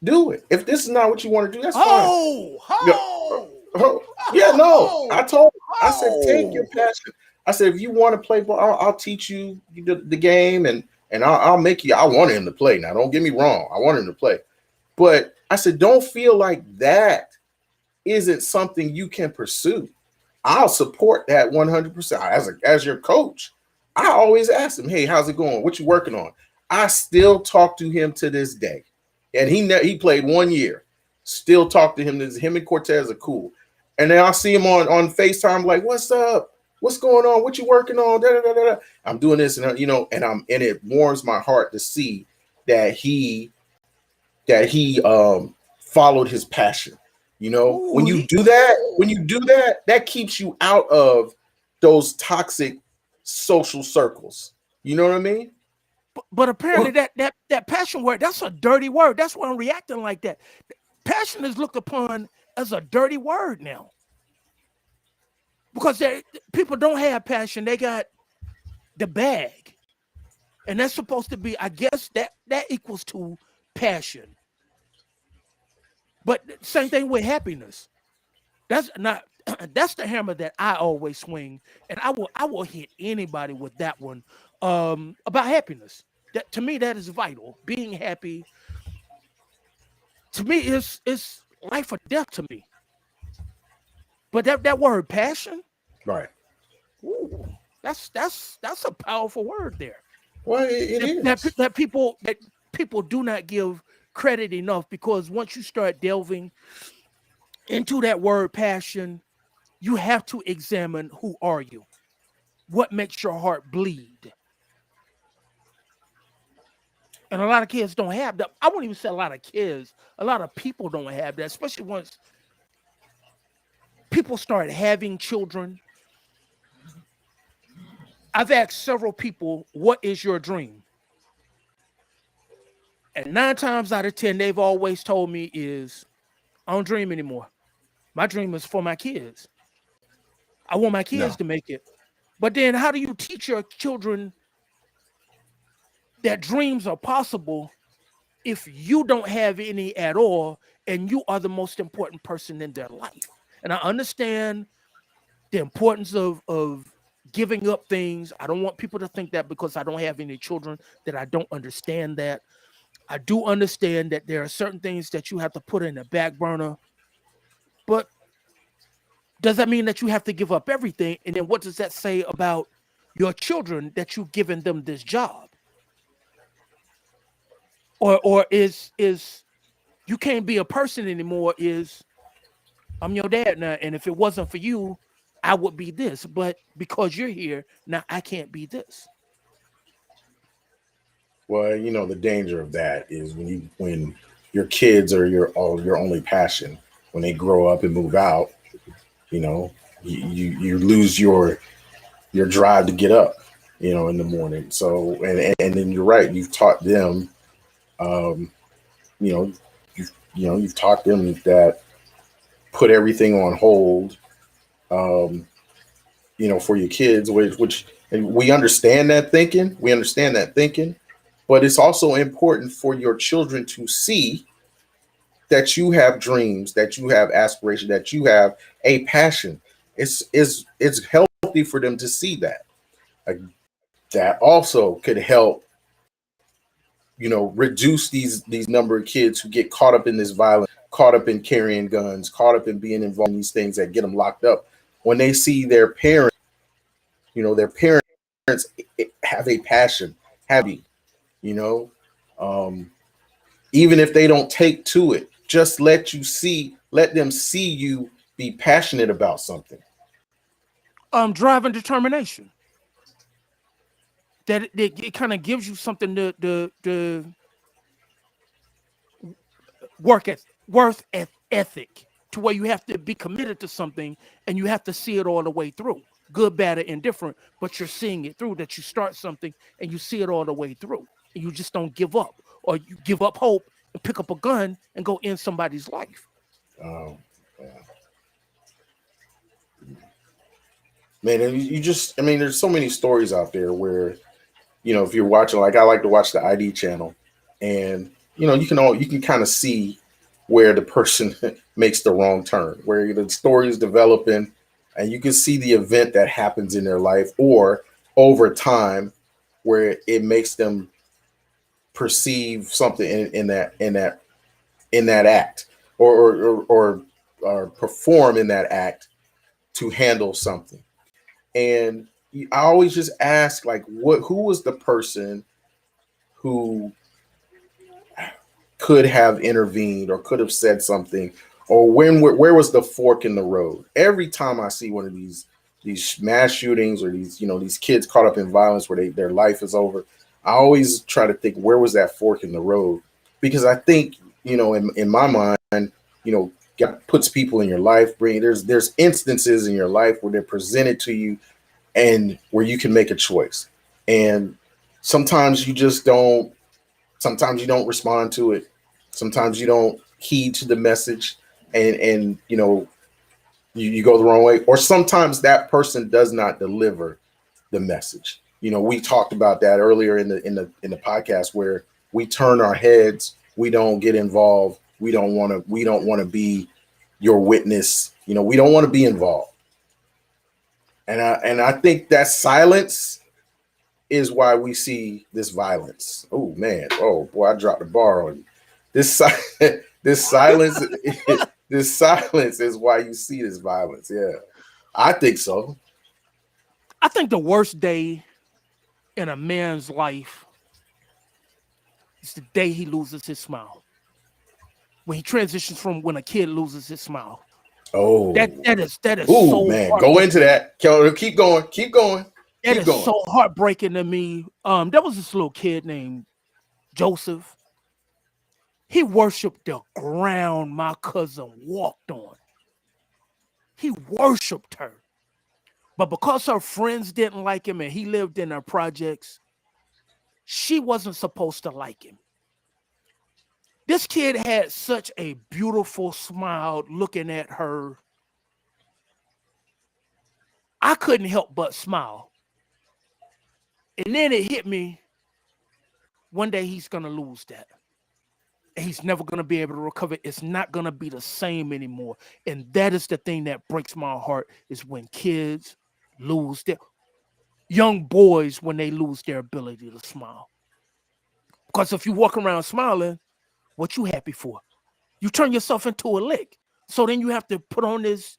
do it. If this is not what you want to do, that's fine. I said, take your passion. I said, if you want to play ball, I'll teach you the game, and I'll make you. I wanted him to play. Now, don't get me wrong. I want him to play. But I said, don't feel like that isn't something you can pursue. I'll support that 100%. As your coach, I always ask him, hey, how's it going? What you working on? I still talk to him to this day. And he played 1 year. Still talk to him. Him and Cortez are cool. And then I'll see him on FaceTime, like, what's up? What's going on? What you working on? Da, da, da, da. I'm doing this, and and it warms my heart to see that he followed his passion. Ooh, when you do that, that keeps you out of those toxic social circles. You know what I mean? But apparently that passion word, that's a dirty word. That's why I'm reacting like that. Passion is looked upon as a dirty word now. Because people don't have passion. They got the bag. And that's supposed to be, I guess, that equals to passion. But same thing with happiness. That's the hammer that I always swing. And I will hit anybody with that one about happiness. That, to me, that is vital. Being happy, to me, is life or death to me. But that word passion, right? Ooh, that's a powerful word there. Well, it is that people do not give credit enough, because once you start delving into that word passion, you have to examine, who are you? What makes your heart bleed? And a lot of kids don't have that. I won't even say a lot of kids. A lot of people don't have that, especially once people start having children. I've asked several people, what is your dream? And 9 times out of 10, they've always told me is, I don't dream anymore. My dream is for my kids. I want my kids to make it. But then how do you teach your children that dreams are possible if you don't have any at all and you are the most important person in their life? And I understand the importance of giving up things. I don't want people to think that because I don't have any children that I don't understand that. I do understand that there are certain things that you have to put in the back burner. But does that mean that you have to give up everything? And then what does that say about your children, that you've given them this job? Or is you can't be a person anymore, is I'm your dad now, and if it wasn't for you, I would be this. But because you're here, now I can't be this. Well, the danger of that is when your kids are your only passion. When they grow up and move out, you lose your drive to get up, in the morning. So and then you're right. You've taught them, you've taught them that put everything on hold, for your kids, which and we understand that thinking. But it's also important for your children to see that you have dreams, that you have aspiration, that you have a passion. It's healthy for them to see that. Like, that also could help, reduce these number of kids who get caught up in this violence, caught up in carrying guns, caught up in being involved in these things that get them locked up. When they see their parents have a passion, you know, um, even if they don't take to it, just let them see you be passionate about something. Drive and determination. That it kind of gives you something to worth ethic, to where you have to be committed to something and you have to see it all the way through, good, bad, or indifferent, but you're seeing it through, that you start something and you see it all the way through and you just don't give up, or you give up hope and pick up a gun and go end somebody's life. Um, yeah. Man, and you just, I mean, there's so many stories out there where, if you're watching, like I like to watch the ID channel, and you can kind of see where the person makes the wrong turn, where the story is developing, and you can see the event that happens in their life or over time, where it makes them perceive something in that act, or perform in that act to handle something. And I always just ask, like, who was the person who could have intervened or could have said something, or where was the fork in the road? Every time I see one of these mass shootings, or these kids caught up in violence where their life is over, I always try to think, where was that fork in the road? Because I think, in my mind, God puts people in your life, there's instances in your life where they're presented to you and where you can make a choice. And sometimes you just don't, sometimes you don't respond to it. Sometimes you don't heed to the message, and you go the wrong way. Or sometimes that person does not deliver the message. We talked about that earlier in the podcast, where we turn our heads, we don't get involved, we don't want to be your witness. We don't want to be involved. And I think that silence is why we see this violence. Oh man, oh boy, I dropped the bar on you. This this silence, this silence is why you see this violence. Yeah, I think so. I think the worst day in a man's life is the day he loses his smile. When he transitions from when a kid loses his smile. Oh, That is oh so man, go into heartbreaking. that. Keep going, keep going, That keep is going. so heartbreaking to me. There was this little kid named Joseph. He worshipped the ground my cousin walked on. He worshipped her. But because her friends didn't like him and he lived in her projects, she wasn't supposed to like him. This kid had such a beautiful smile looking at her. I couldn't help but smile. And then it hit me, one day he's going to lose that. And he's never going to be able to recover. It's not going to be the same anymore. And that is the thing that breaks my heart, is when kids lose their, young boys, when they lose their ability to smile. Because if you walk around smiling, what you happy for? You turn yourself into a lick. So then you have to put on this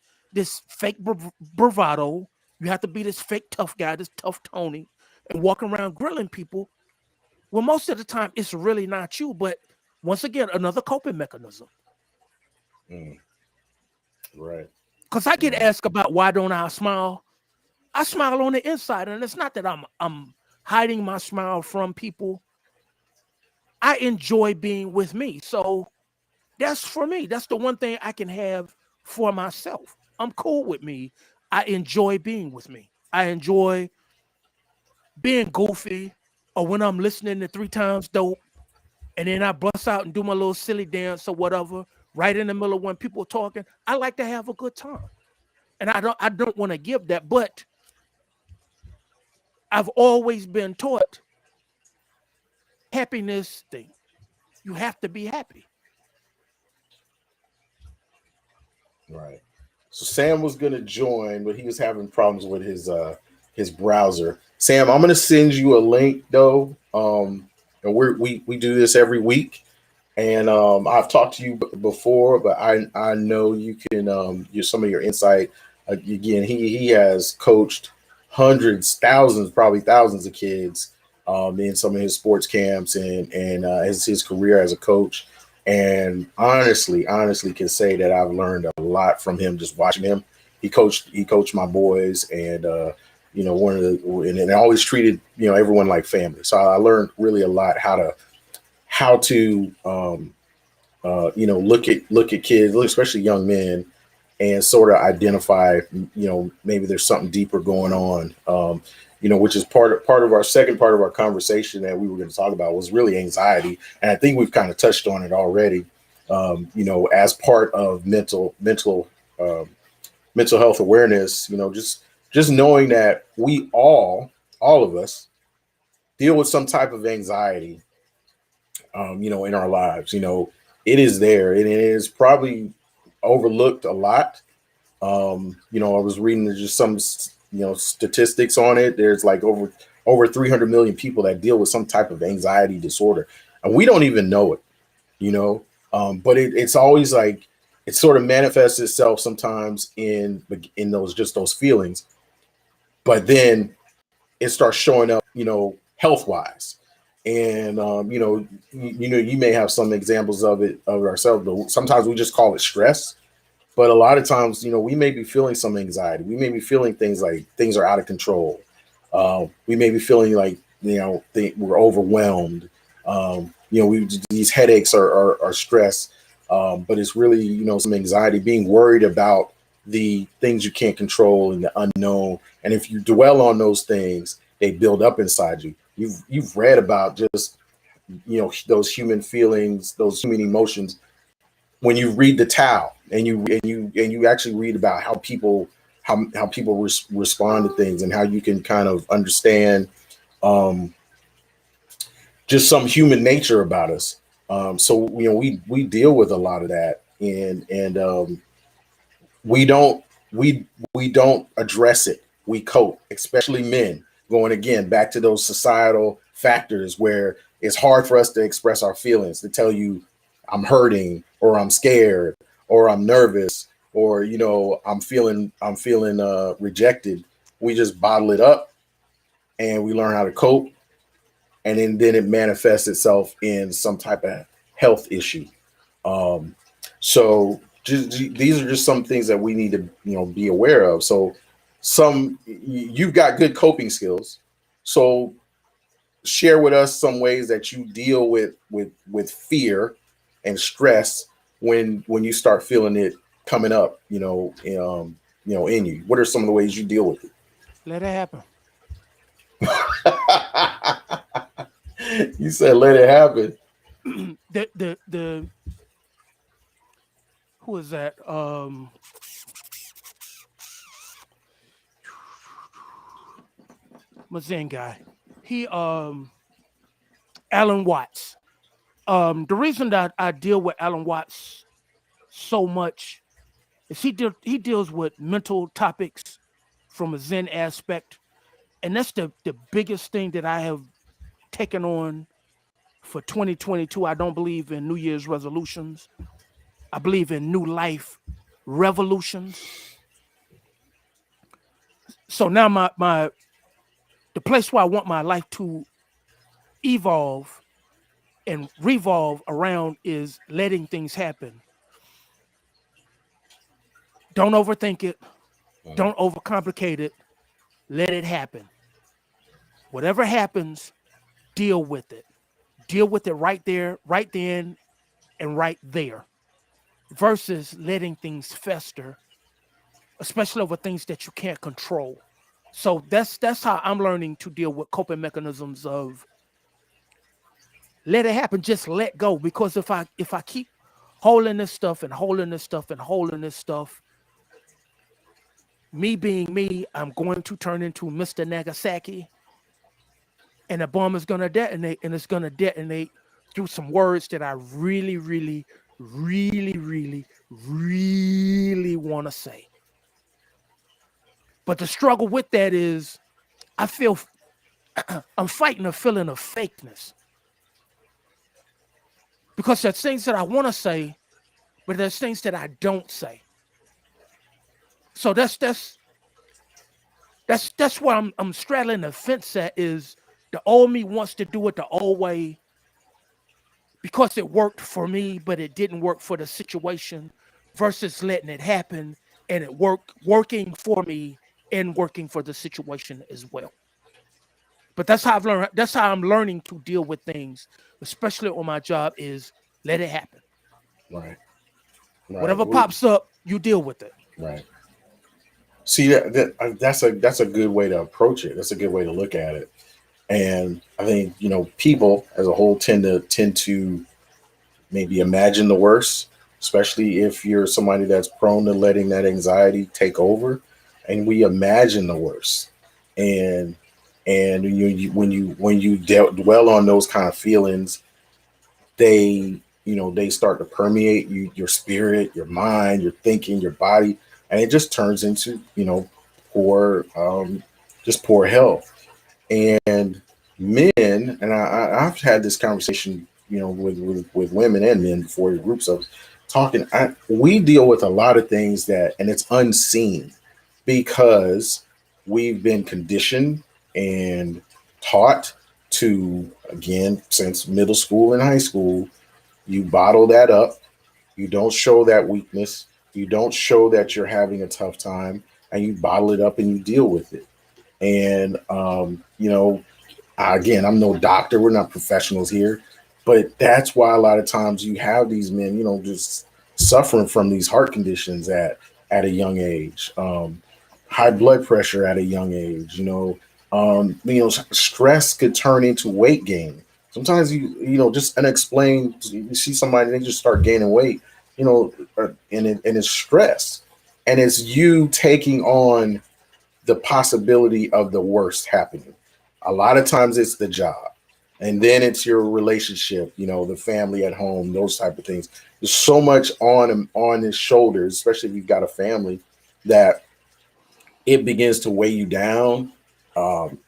fake bravado. You have to be this fake tough guy, this tough Tony, and walk around grilling people. Well, most of the time it's really not you, but once again, another coping mechanism. Mm, right, Because I get right. asked about why don't I smile. I smile on the inside, and it's not that I'm hiding my smile from people. I enjoy being with me. So that's for me. That's the one thing I can have for myself. I'm cool with me. I enjoy being with me. I enjoy being goofy, or when I'm listening to Three Times Dope and then I bust out and do my little silly dance or whatever right in the middle of when people are talking. I like to have a good time. And I don't want to give that, but I've always been taught, happiness thing. You have to be happy. Right. So Sam was gonna join, but he was having problems with his browser. Sam, I'm gonna send you a link though. And we do this every week, and I've talked to you before, but I know you can use some of your insight. Again, he has coached hundreds, thousands, probably thousands of kids in some of his sports camps and his career as a coach. And honestly, can say that I've learned a lot from him just watching him. He coached my boys, and one of the and always treated everyone like family. So I learned really a lot how to look at kids, especially young men, and sort of identify maybe there's something deeper going on. Which is part of our second part of our conversation that we were going to talk about was really anxiety, and I think we've kind of touched on it already. As part of um, mental health awareness, just knowing that we all of us deal with some type of anxiety, in our lives. It is there, and it is probably overlooked a lot. I was reading just some, statistics on it. There's like over 300 million people that deal with some type of anxiety disorder, and we don't even know it. But it's always like it sort of manifests itself sometimes in those feelings, but then it starts showing up, health wise. And you may have some examples of it ourselves, but sometimes we just call it stress. But a lot of times, we may be feeling some anxiety. We may be feeling things like things are out of control. We may be feeling like we're overwhelmed. These headaches are stress, but it's really some anxiety, being worried about the things you can't control and the unknown. And if you dwell on those things, they build up inside you. You've read about just those human feelings, those human emotions when you read the Tao, and you actually read about how people respond to things, and how you can kind of understand just some human nature about us. So we deal with a lot of that, and we don't we don't address it. We cope, especially men. Going again back to those societal factors where it's hard for us to express our feelings, to tell you I'm hurting, or I'm scared, or I'm nervous, or I'm feeling rejected. We just bottle it up, and we learn how to cope, and then it manifests itself in some type of health issue. So these are just some things that we need to be aware of. So you've got good coping skills. So share with us some ways that you deal with fear and stress when you start feeling it coming up, in you. What are some of the ways you deal with Let it happen. it? You said let it happen. The who is that? My Zen guy. He Alan Watts. The reason that I deal with Alan Watts so much is he deals with mental topics from a Zen aspect, and that's the biggest thing that I have taken on for 2022. I don't believe in New Year's resolutions. I believe in new life revolutions. So now my the place where I want my life to evolve and revolve around is letting things happen. Don't overthink it. Don't overcomplicate it. Let it happen. Whatever happens, deal with it. Deal with it right there, right then, and right there, versus letting things fester, especially over things that you can't control. So that's how I'm learning to deal with coping mechanisms of let it happen, just let go. Because if I keep holding this stuff and holding this stuff and holding this stuff, me being me, I'm going to turn into Mr. Nagasaki, and the bomb is going to detonate, and it's going to detonate through some words that I really, really, really, really, really want to say. But the struggle with that is I feel I'm fighting a feeling of fakeness because there's things that I want to say, but there's things that I don't say. So that's where I'm straddling the fence at. Is the old me wants to do it the old way because it worked for me, but it didn't work for the situation, versus letting it happen and it working for me and working for the situation as well. But that's how I've learned. That's how I'm learning to deal with things, especially on my job. Is let it happen. Right. Right. Whatever pops up, you deal with it. Right. See that's a good way to approach it. That's a good way to look at it. And I think, people as a whole tend to maybe imagine the worst, especially if you're somebody that's prone to letting that anxiety take over. And we imagine the worst. And when you dwell on those kind of feelings, they start to permeate your spirit, your mind, your thinking, your body, and it just turns into poor poor health. And men, and I've had this conversation with women and men before, groups of talking. We deal with a lot of things and it's unseen because we've been conditioned and taught to, again, since middle school and high school, you bottle that up. You don't show that weakness. You don't show that you're having a tough time, and you bottle it up and you deal with it. And, again, I'm no doctor. We're not professionals here, but that's why a lot of times you have these men, just suffering from these heart conditions at a young age, high blood pressure at a young age, stress could turn into weight gain. Sometimes just unexplained, you see somebody, they just start gaining weight, and it's stress, and it's you taking on the possibility of the worst happening. A lot of times it's the job, and then it's your relationship, the family at home, those type of things. There's so much on his shoulders, especially if you've got a family, that it begins to weigh you down.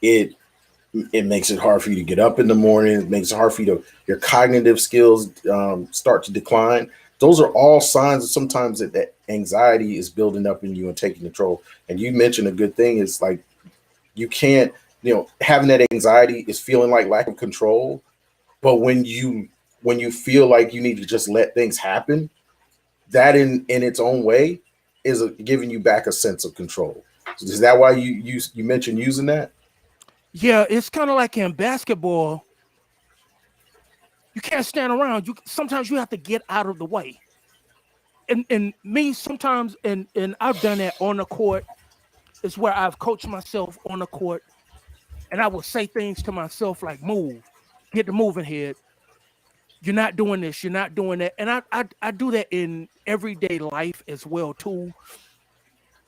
It makes it hard for you to get up in the morning. It makes it hard for your cognitive skills start to decline. Those are all signs of sometimes that anxiety is building up in you and taking control. And you mentioned a good thing is like, you can't, having that anxiety is feeling like lack of control. But when you feel like you need to just let things happen, that in its own way is giving you back a sense of control. Is that why you mentioned using that? Yeah, it's kind of like in basketball. You can't stand around. Sometimes you have to get out of the way. And me sometimes, and I've done that on the court, is where I've coached myself on the court, and I will say things to myself like, "Move, get the moving head. You're not doing this. You're not doing that." And I do that in everyday life as well too.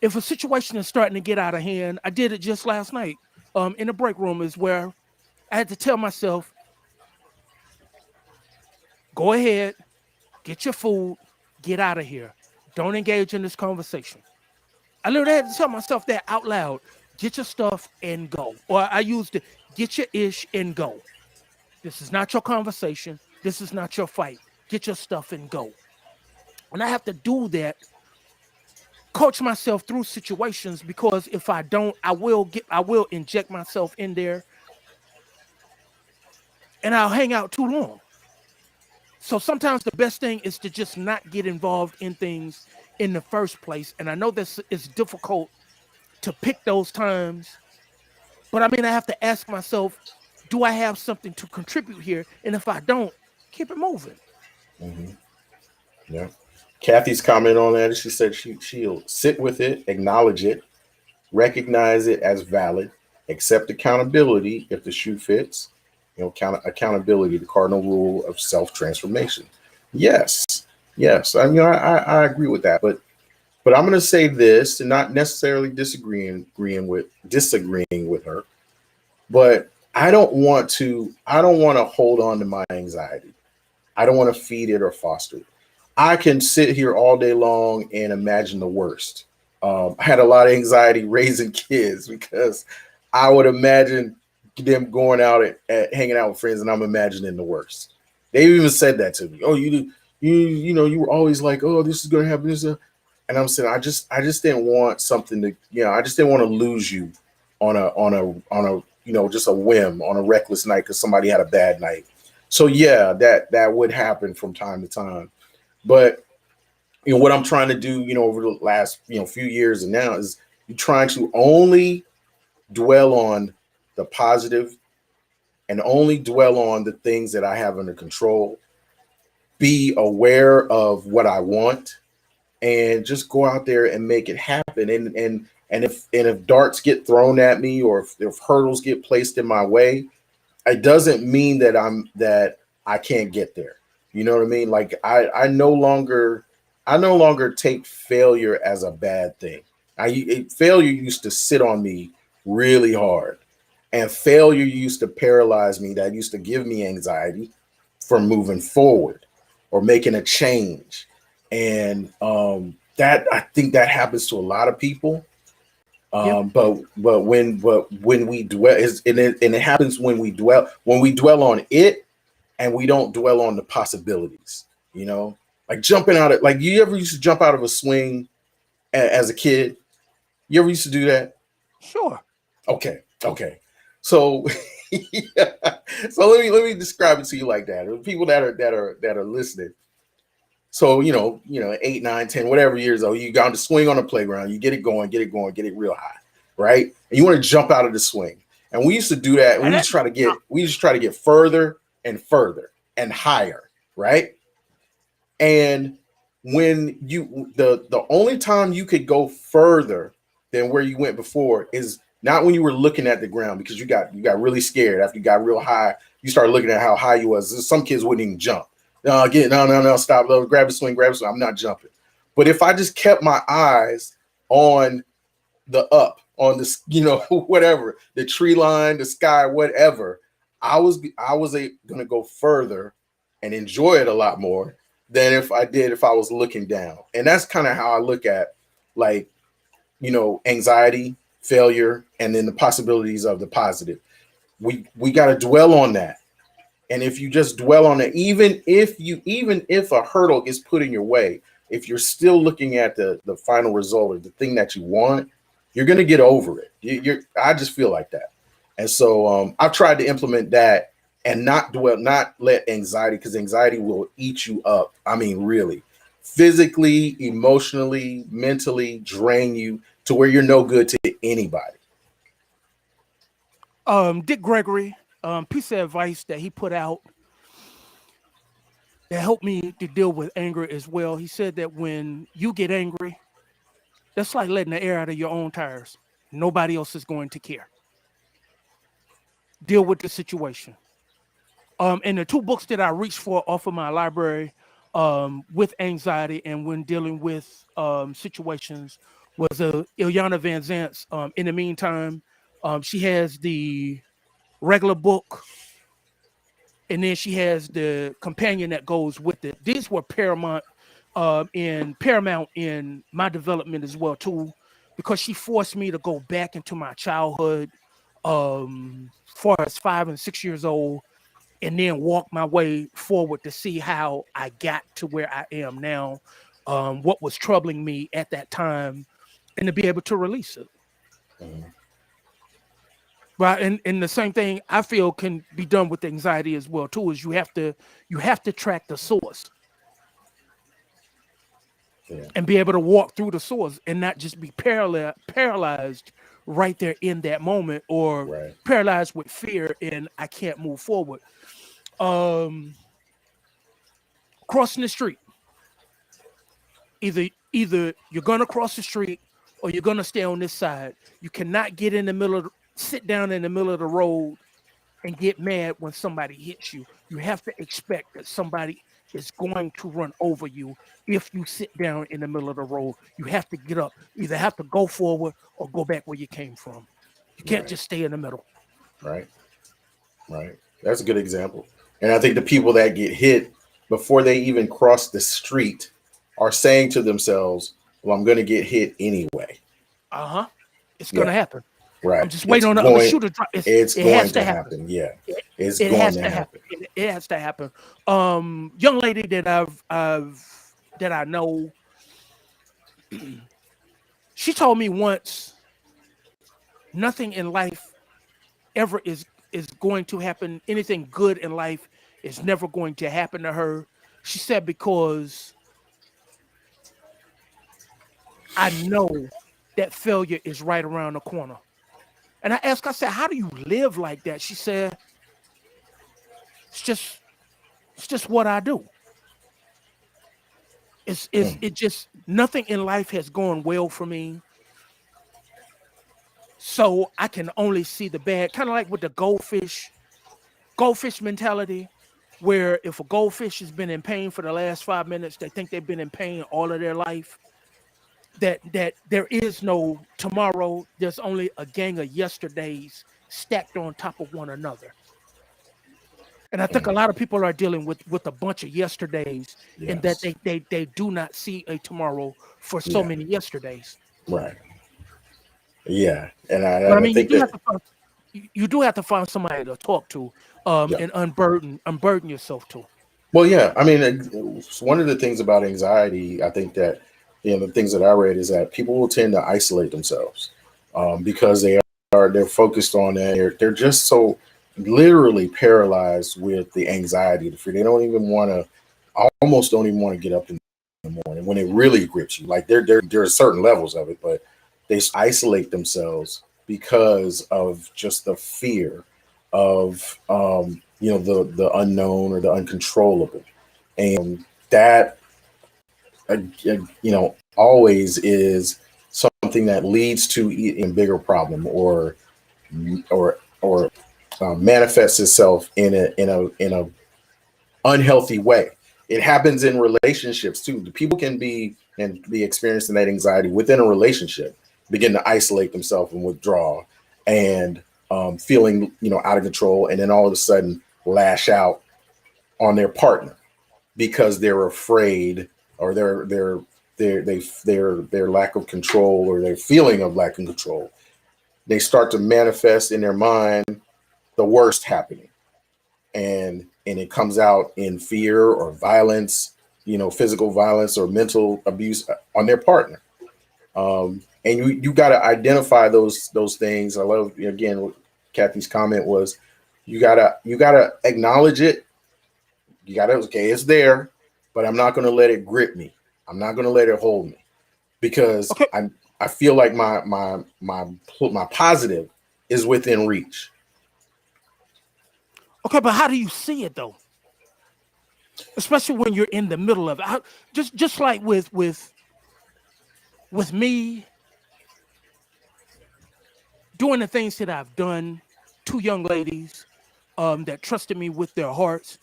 If a situation is starting to get out of hand, I did it just last night. In the break room is where I had to tell myself, "Go ahead, get your food, get out of here. Don't engage in this conversation." I literally had to tell myself that out loud. Get your stuff and go. Or I used it, get your ish and go. This is not your conversation. This is not your fight. Get your stuff and go. And I have to do that, coach myself through situations, because if I don't, I will inject myself in there and I'll hang out too long. So sometimes the best thing is to just not get involved in things in the first place. And I know this is difficult to pick those times, but I mean, I have to ask myself, do I have something to contribute here? And if I don't, keep it moving. Mm-hmm. Yeah. Kathy's comment on that, she said she'll sit with it, acknowledge it, recognize it as valid, accept accountability if the shoe fits. Accountability, the cardinal rule of self-transformation. Yes. I agree with that, but I'm going to say this, and not necessarily disagreeing with her, but I don't want to hold on to my anxiety. I don't want to feed it or foster it. I can sit here all day long and imagine the worst. I had a lot of anxiety raising kids because I would imagine them going out at hanging out with friends, and I'm imagining the worst. They even said that to me. Oh, you were always like, oh, this is going to happen. And I'm saying, I just didn't want something to, I just didn't want to lose you on a just a whim on a reckless night because somebody had a bad night. So yeah, that would happen from time to time. But what I'm trying to do, over the last few years and now is you trying to only dwell on the positive and only dwell on the things that I have under control. Be aware of what I want and just go out there and make it happen. And if darts get thrown at me or if hurdles get placed in my way, it doesn't mean that I can't get there. You know what I mean? Like I no longer take failure as a bad thing. Failure used to sit on me really hard, and failure used to paralyze me. That used to give me anxiety for moving forward or making a change. And that I think that happens to a lot of people. Yep. But when we dwell and it happens when we dwell on it and we don't dwell on the possibilities, like jumping out of, like, you ever used to jump out of a swing as a kid? You ever used to do that? Sure. Okay. So yeah. So let me describe it to you like that. The people that are listening. So, 8, 9, 10, whatever years old, you got to swing on the playground, you get it going, get it real high, right? And you want to jump out of the swing. And we used to do that. We just try to get further and further and higher, right? And when the only time you could go further than where you went before is not when you were looking at the ground, because you got really scared after you got real high. You started looking at how high you was. Some kids wouldn't even jump. No, stop. Grab the swing. I'm not jumping. But if I just kept my eyes on the up, on this, whatever, the tree line, the sky, whatever, I was going to go further and enjoy it a lot more than if I was looking down. And that's kind of how I look at, like, anxiety, failure, and then the possibilities of the positive. We got to dwell on that. And if you just dwell on it, even if a hurdle is put in your way, if you're still looking at the final result or the thing that you want, you're going to get over it. I just feel like that. And so I've tried to implement that and not let anxiety, because anxiety will eat you up. I mean, really, physically, emotionally, mentally drain you to where you're no good to anybody. Dick Gregory, piece of advice that he put out that helped me to deal with anger as well. He said that when you get angry, that's like letting the air out of your own tires. Nobody else is going to care. Deal with the situation. And the two books that I reached for off of my library with anxiety and when dealing with situations was Ilyana Van Zant's In the Meantime. She has the regular book, and then she has the companion that goes with it. These were paramount in my development as well too, because she forced me to go back into my childhood, far as 5 and 6 years old, and then walk my way forward to see how I got to where I am now, what was troubling me at that time, and to be able to release it. Mhm. Right, and the same thing I feel can be done with anxiety as well too. Is you have to track the source Yeah. and be able to walk through the source and not just be paralyzed right there in that moment, or Right. paralyzed with fear and I can't move forward. Um, Crossing the street, either you're gonna cross the street or you're gonna stay on this side. You cannot get in the middle of sit down in the middle of the road and get mad when somebody hits you. You have to expect that somebody is going to run over you if you sit down in the middle of the road. You have to get up, either have to go forward or go back where you came from. You can't Right. just stay in the middle. Right. Right. That's a good example. And I think the people that get hit before they even cross the street are saying to themselves, well, I'm going to get hit anyway. Uh-huh. It's gonna Yeah. happen. I'm Right. just waiting on the other shoe to drop. It's It has going to to happen. happen. Yeah. It, It's it going has to to happen. happen. It has to happen. Young lady that that I know, she told me once, nothing in life ever is going to happen. Anything good in life is never going to happen to her. She said, because I know that failure is right around the corner. And I asked, I said, how do you live like that? She said, it's just it's just what I do. Mm. It just, nothing in life has gone well for me. So I can only see the bad, kind of like with the goldfish mentality, where if a goldfish has been in pain for the last 5 minutes, they think they've been in pain all of their life. That there is no tomorrow. There's only a gang of yesterdays stacked on top of one another. And I think a Mm. lot of people are dealing with a bunch of yesterdays, in that Yes. they do not see a tomorrow for so Yeah. many yesterdays. Right. Yeah. But I And I mean, think that, you do have to find somebody to talk to, yeah. and unburden yourself to. Well, yeah. I mean, it's one of the things about anxiety, I think that, the things that I read is that people will tend to isolate themselves because they're focused on that. They're just so literally paralyzed with the anxiety, the fear. They don't even want to, almost don't even want to get up in the morning when it really grips you. Like there are certain levels of it, but they isolate themselves because of just the fear of the unknown or the uncontrollable, and that always is something that leads to a bigger problem, or manifests itself in a unhealthy way. It happens in relationships too. The people can be experiencing that anxiety within a relationship, begin to isolate themselves and withdraw, and feeling out of control, and then all of a sudden lash out on their partner because they're afraid, or their lack of control, or their feeling of lack of control. They start to manifest in their mind the worst happening, and it comes out in fear or violence, physical violence or mental abuse on their partner. And you got to identify those things. I love, again, what Kathy's comment was, you gotta acknowledge it. You gotta, okay, it's there, but I'm not gonna let it grip me. I'm not gonna let it hold me, because Okay, I feel like my positive is within reach. okay, but how do you see it though? Especially when you're in the middle of it. Just like with me doing the things that I've done, two young ladies that trusted me with their hearts.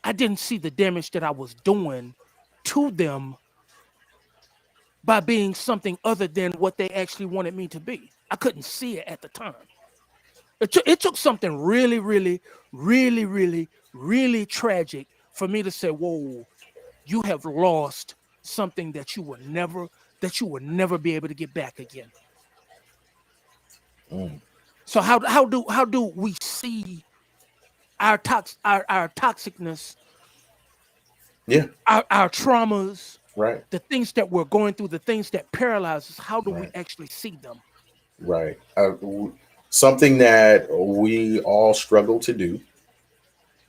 I didn't see the damage that I was doing to them by being something other than what they actually wanted me to be. I couldn't see it at the time. It took something really, really, really, really, really tragic for me to say, "Whoa, you have lost something that you will never be able to get back again." Mm. So how do we see our toxicness, Yeah. our traumas, Right. the things that we're going through, the things that paralyze us? How do we Right. actually see them? Right. Something that we all struggle to do,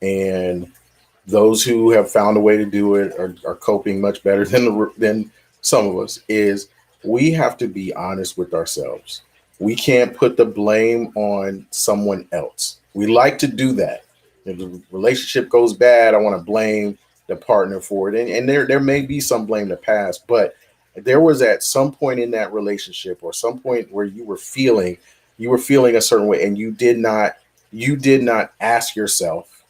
and those who have found a way to do it are coping much better than some of us. Is we have to be honest with ourselves. We can't put the blame on someone else. We like to do that. If the relationship goes bad, I want to blame the partner for it, and there may be some blame to pass, but there was at some point in that relationship, or some point where you were feeling a certain way, and you did not ask yourself,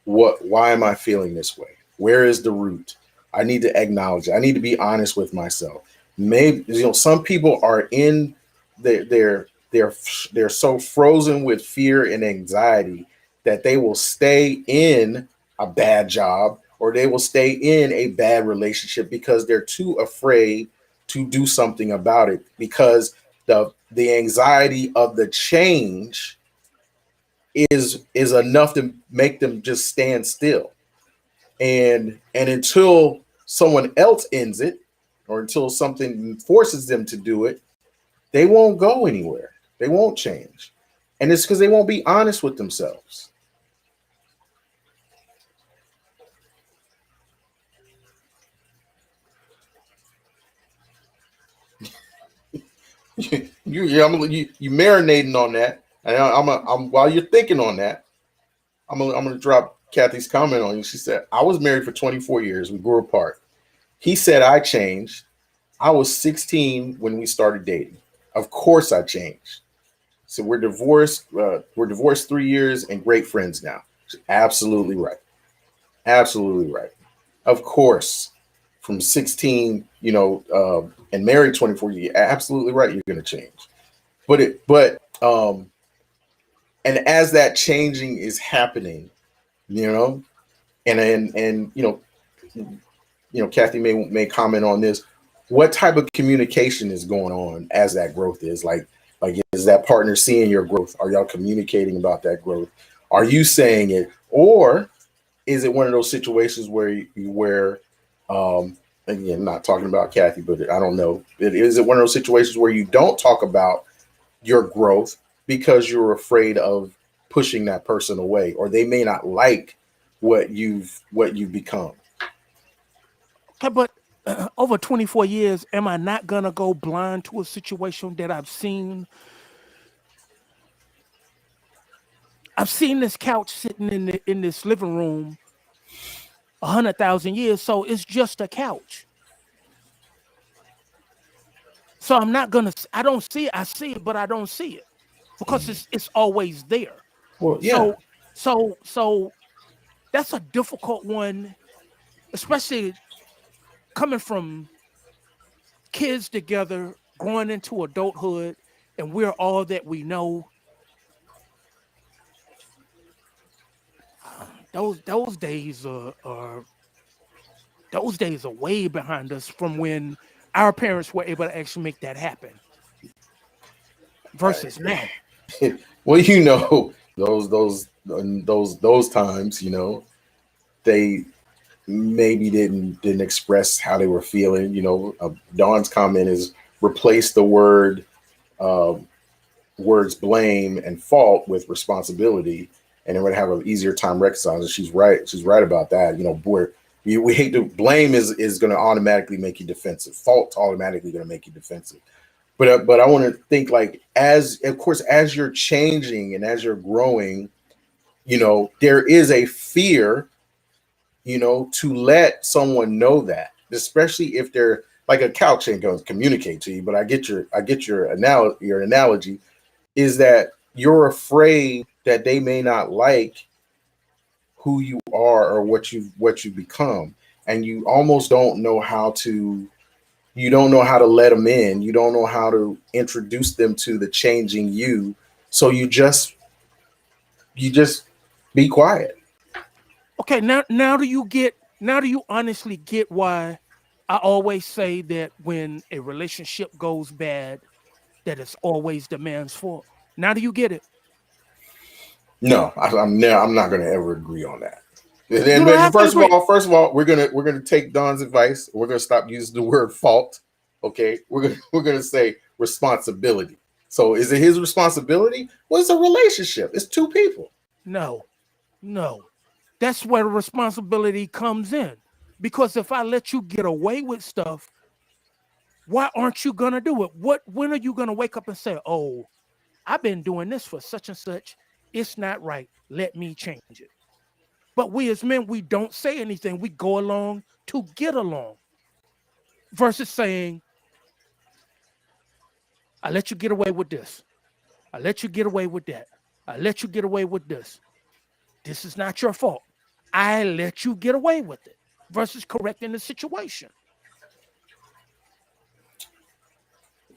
why am I feeling this way? Where is the root? I need to acknowledge it. I need to be honest with myself. Maybe, some people are in they're they're so frozen with fear and anxiety that they will stay in a bad job or they will stay in a bad relationship because they're too afraid to do something about it, because the anxiety of the change is enough to make them just stand still. And until someone else ends it, or until something forces them to do it, they won't go anywhere. They won't change. And it's because they won't be honest with themselves. You marinating on that, and I'm while you're thinking on that, I'm gonna drop Kathy's comment on you. She said, "I was married for 24 years. We grew apart. He said I changed. I was 16 when we started dating. Of course I changed. So we're divorced. We're divorced 3 years and great friends now. She's absolutely right. Absolutely right. Of course, from 16, and married 24 years, absolutely right. You're going to change. And as that changing is happening, you know, and Kathy may comment on this. What type of communication is going on as that growth is like is that partner seeing your growth? Are y'all communicating about that growth? Are you saying it, or is it one of those situations where again, I'm not talking about Kathy, but I don't know. Is it one of those situations where you don't talk about your growth because you're afraid of pushing that person away, or they may not like what you've become? Okay, but over 24 years, am I not gonna go blind to a situation that I've seen? I've seen this couch sitting in this living room 100,000 years, so it's just a couch. So I'm not gonna. I don't see it. I see it, but I don't see it because it's always there. Well, yeah. So that's a difficult one, especially coming from kids together, growing into adulthood, and we're all that we know. Those days are those days are way behind us from when our parents were able to actually make that happen versus now. Well, those times, they maybe didn't express how they were feeling. Dawn's comment is replace the words blame and fault with responsibility, and then we're gonna have an easier time reconciling. She's right. She's right about that. Where we hate to blame is going to automatically make you defensive. Fault's automatically going to make you defensive. But I want to think like, as of course, as you're changing and as you're growing, there is a fear, to let someone know that, especially if they're like a couch ain't going to communicate to you. But I get your analogy is that you're afraid that they may not like who you are or what you've become, and you almost don't know how to let them in. You don't know how to introduce them to the changing you, so you just be quiet. Okay, now do you honestly get why I always say that when a relationship goes bad, that it's always the man's fault? Now do you get it? No, I'm not going to ever agree on that. You And don't have to agree. first of all, we're gonna take Don's advice. We're gonna stop using the word fault. Okay, we're gonna say responsibility. So is it his responsibility? Well, it's a relationship. It's two people. No, no. That's where the responsibility comes in. Because if I let you get away with stuff, why aren't you gonna do it? When are you gonna wake up and say, "Oh, I've been doing this for such and such. It's not right. Let me change it." But we as men, we don't say anything. We go along to get along versus saying, "I let you get away with this. I let you get away with that. I let you get away with this. This is not your fault. I let you get away with it," versus correcting the situation.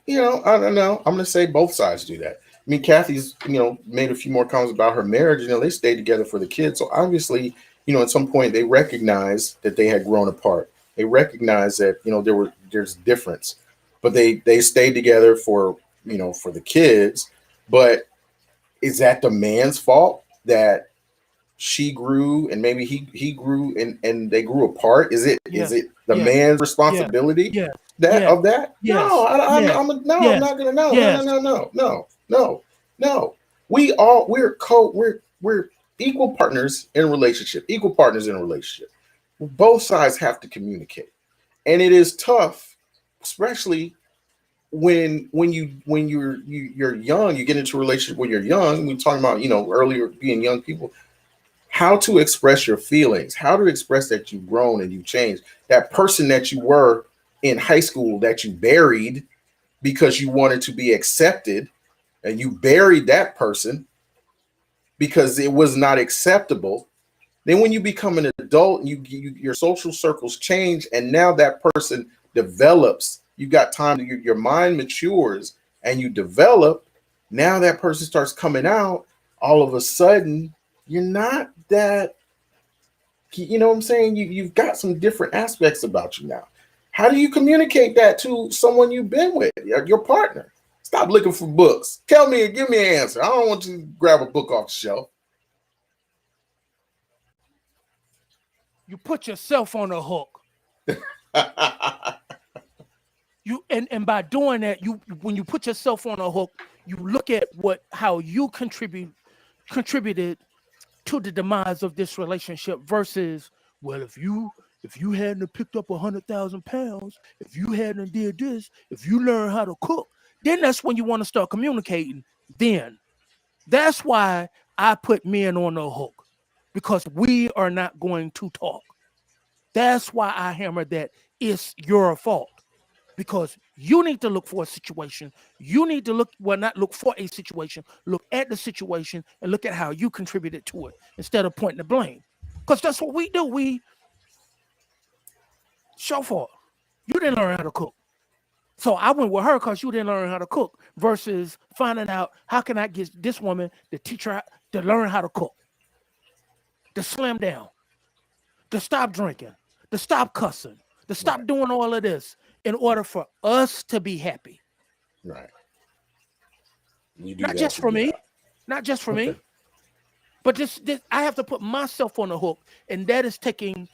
I don't know. I'm gonna say both sides do that. I mean, Kathy's, made a few more comments about her marriage. They stayed together for the kids. So obviously, at some point they recognized that they had grown apart. They recognized that, there's difference, but they stayed together for, for the kids. But is that the man's fault that she grew and maybe he grew and they grew apart? Is it the man's responsibility of that? No, I'm not gonna no. We're equal partners in a relationship. Both sides have to communicate, and it is tough, especially when you're young. You get into a relationship when you're young. We talking about earlier being young people. How to express your feelings, how to express that you've grown and you've changed. That person that you were in high school that you buried because you wanted to be accepted, and you buried that person because it was not acceptable. Then when you become an adult, your social circles change, and now that person develops. You got time, your mind matures and you develop. Now that person starts coming out. All of a sudden, you're not that, what I'm saying? You've got some different aspects about you now. How do you communicate that to someone you've been with, your partner? Stop looking for books. Tell me, give me an answer. I don't want you to grab a book off the shelf. You put yourself on a hook. And by doing that, when you put yourself on a hook, you look at how you contributed to the demise of this relationship versus, well, if you hadn't picked up 100,000 pounds, if you hadn't did this, if you learn how to cook, then that's when you want to start communicating. Then that's why I put men on the hook, because we are not going to talk. That's why I hammer that it's your fault, because you need to look for a situation. You need to not look for a situation, look at the situation and look at how you contributed to it instead of pointing the blame. Because that's what we do. We show for you didn't learn how to cook. So I went with her because you didn't learn how to cook, versus finding out how can I get this woman to teach her to learn how to cook, to slim down, to stop drinking, to stop cussing, to stop doing all of this in order for us to be happy. Right. Not just for me, but this I have to put myself on the hook, and that is taking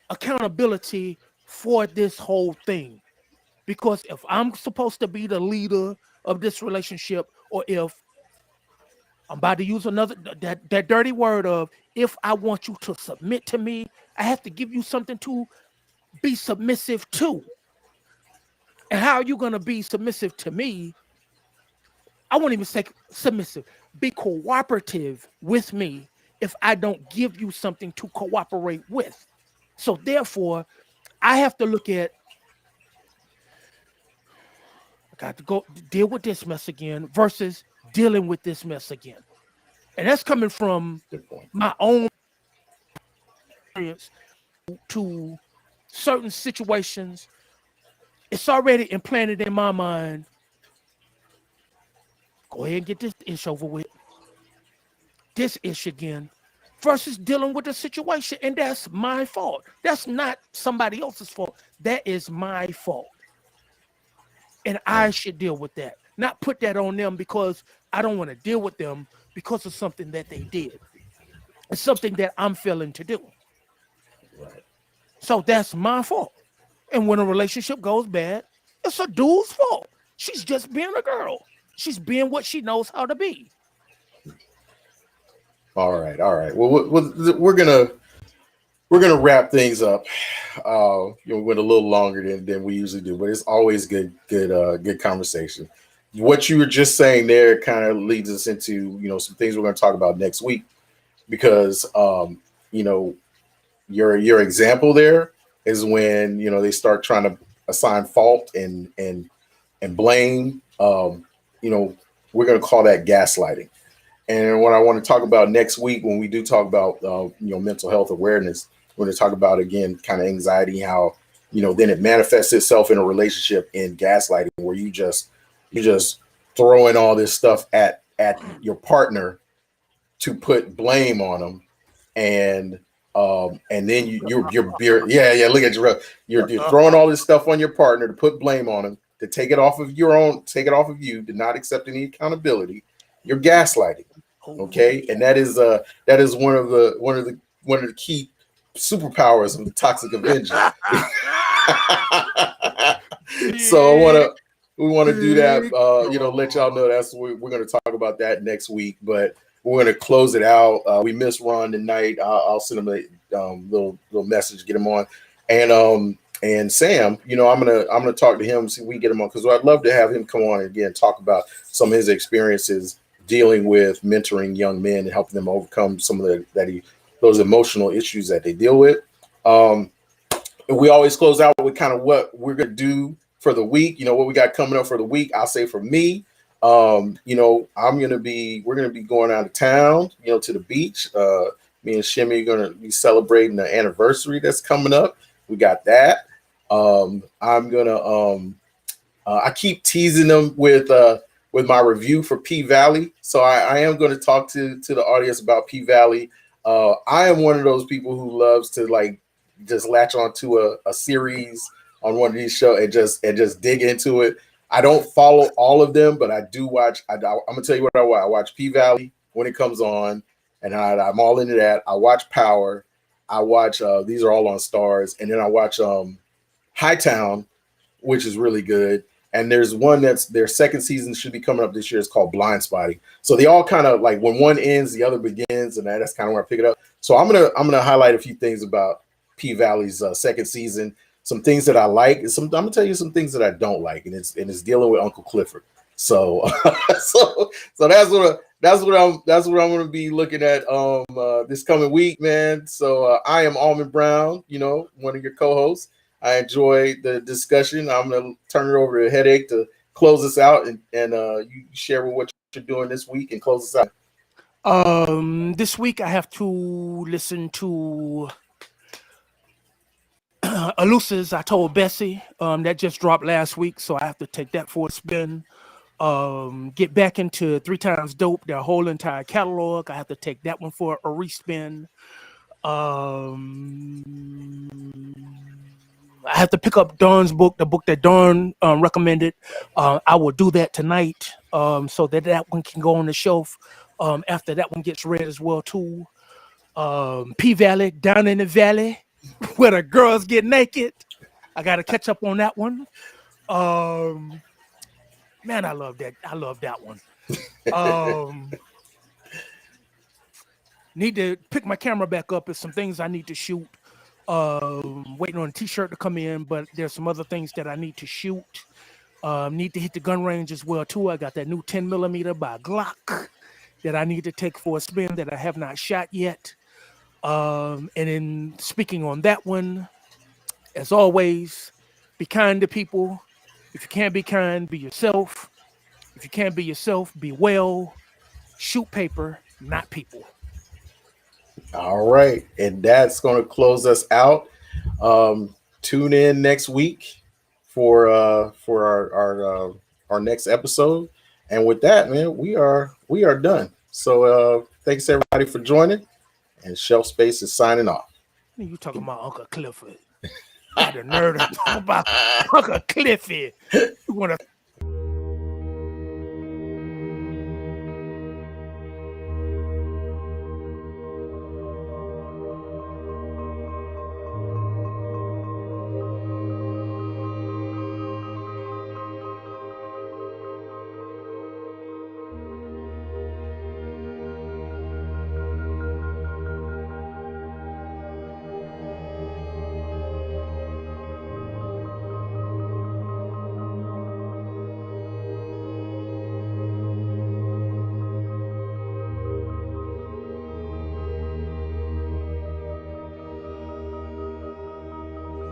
accountability for this whole thing. Because if I'm supposed to be the leader of this relationship, or if I'm about to use that dirty word of, if I want you to submit to me, I have to give you something to be submissive to. And how are you going to be submissive to me? I won't even say submissive. Be cooperative with me if I don't give you something to cooperate with. So therefore, I have to look at, I got to go deal with this mess again versus dealing with this mess again. And that's coming from my own experience to certain situations. It's already implanted in my mind. Go ahead and get this ish over with. This ish again. Versus dealing with the situation. And that's my fault. That's not somebody else's fault. That is my fault. And I should deal with that. Not put that on them because I don't want to deal with them because of something that they did. It's something that I'm failing to do. Right. So that's my fault. And when a relationship goes bad, it's a dude's fault. She's just being a girl. She's being what she knows how to be. All right. Well, we're gonna wrap things up. We went a little longer than we usually do, but it's always good conversation. What you were just saying there kind of leads us into some things we're going to talk about next week, because your example there is when they start trying to assign fault and blame. We're going to call that gaslighting. And what I want to talk about next week, when we do talk about mental health awareness, we're going to talk about, again, kind of anxiety, how then it manifests itself in a relationship in gaslighting, where you just throwing all this stuff at at your partner to put blame on them, and then you're look at you're throwing all this stuff on your partner to put blame on them, to take it off of you, to not accept any accountability. You're gaslighting. Okay, and that is one of the key superpowers of the Toxic Avenger. So we want to do that. Let y'all know that's we're going to talk about that next week. But we're going to close it out. We missed Ron tonight. I'll send him a little message, get him on, and Sam. I'm gonna talk to him, see if we get him on, because I'd love to have him come on and again talk about some of his experiences dealing with mentoring young men and helping them overcome some of those emotional issues that they deal with. We always close out with kind of what we're going to do for the week. What we got coming up for the week. I'll say for me, we're going to be going out of town, to the beach. Me and Shimmy are going to be celebrating the anniversary that's coming up. We got that. I'm going to, I keep teasing them with my review for P-Valley. So I am going to talk to the audience about P-Valley. I am one of those people who loves to just latch onto a series on one of these shows and just dig into it. I don't follow all of them, but I do watch. I'm gonna tell you what I watch. I watch P-Valley when it comes on, and I'm all into that. I watch Power. I watch. These are all on Stars, and then I watch Hightown, which is really good. And there's one that's their second season should be coming up this year. It's called Blind Spotting. So they all kind of when one ends, the other begins, and that's kind of where I pick it up. So I'm gonna highlight a few things about P-Valley's second season. Some things that I like, I'm gonna tell you some things that I don't like, and it's dealing with Uncle Clifford. So so that's what I'm gonna be looking at this coming week, man. So I am Almond Brown, one of your co-hosts. I enjoyed the discussion. I'm going to turn it over to Headache to close us out, and you share with what you're doing this week and close us out. This week I have to listen to Elusives. I told Bessie that just dropped last week, so I have to take that for a spin. Get back into 3 Times Dope, their whole entire catalog. I have to take that one for a respin. I have to pick up Dawn's book, the book that Dawn recommended. I will do that tonight, so that one can go on the shelf after that one gets read as well too. P-Valley, Down in the Valley, where the girls get naked. I got to catch up on that one. Man, I love that. I love that one. Need to pick my camera back up. There's some things I need to shoot. Waiting on a t-shirt to come in, but there's some other things that I need to shoot. Need to hit the gun range as well too. I got that new 10mm by Glock that I need to take for a spin that I have not shot yet. And then speaking on that one, as always, be kind to people. If you can't be kind, be yourself. If you can't be yourself, be well. Shoot paper, not people. All right, and that's going to close us out. Tune in next week for our next episode. And with that, man, we are done. So thanks everybody for joining. And ShelfSpace is signing off. You talking about Uncle Clifford? I had the nerve to talk about Uncle Clifford. You want to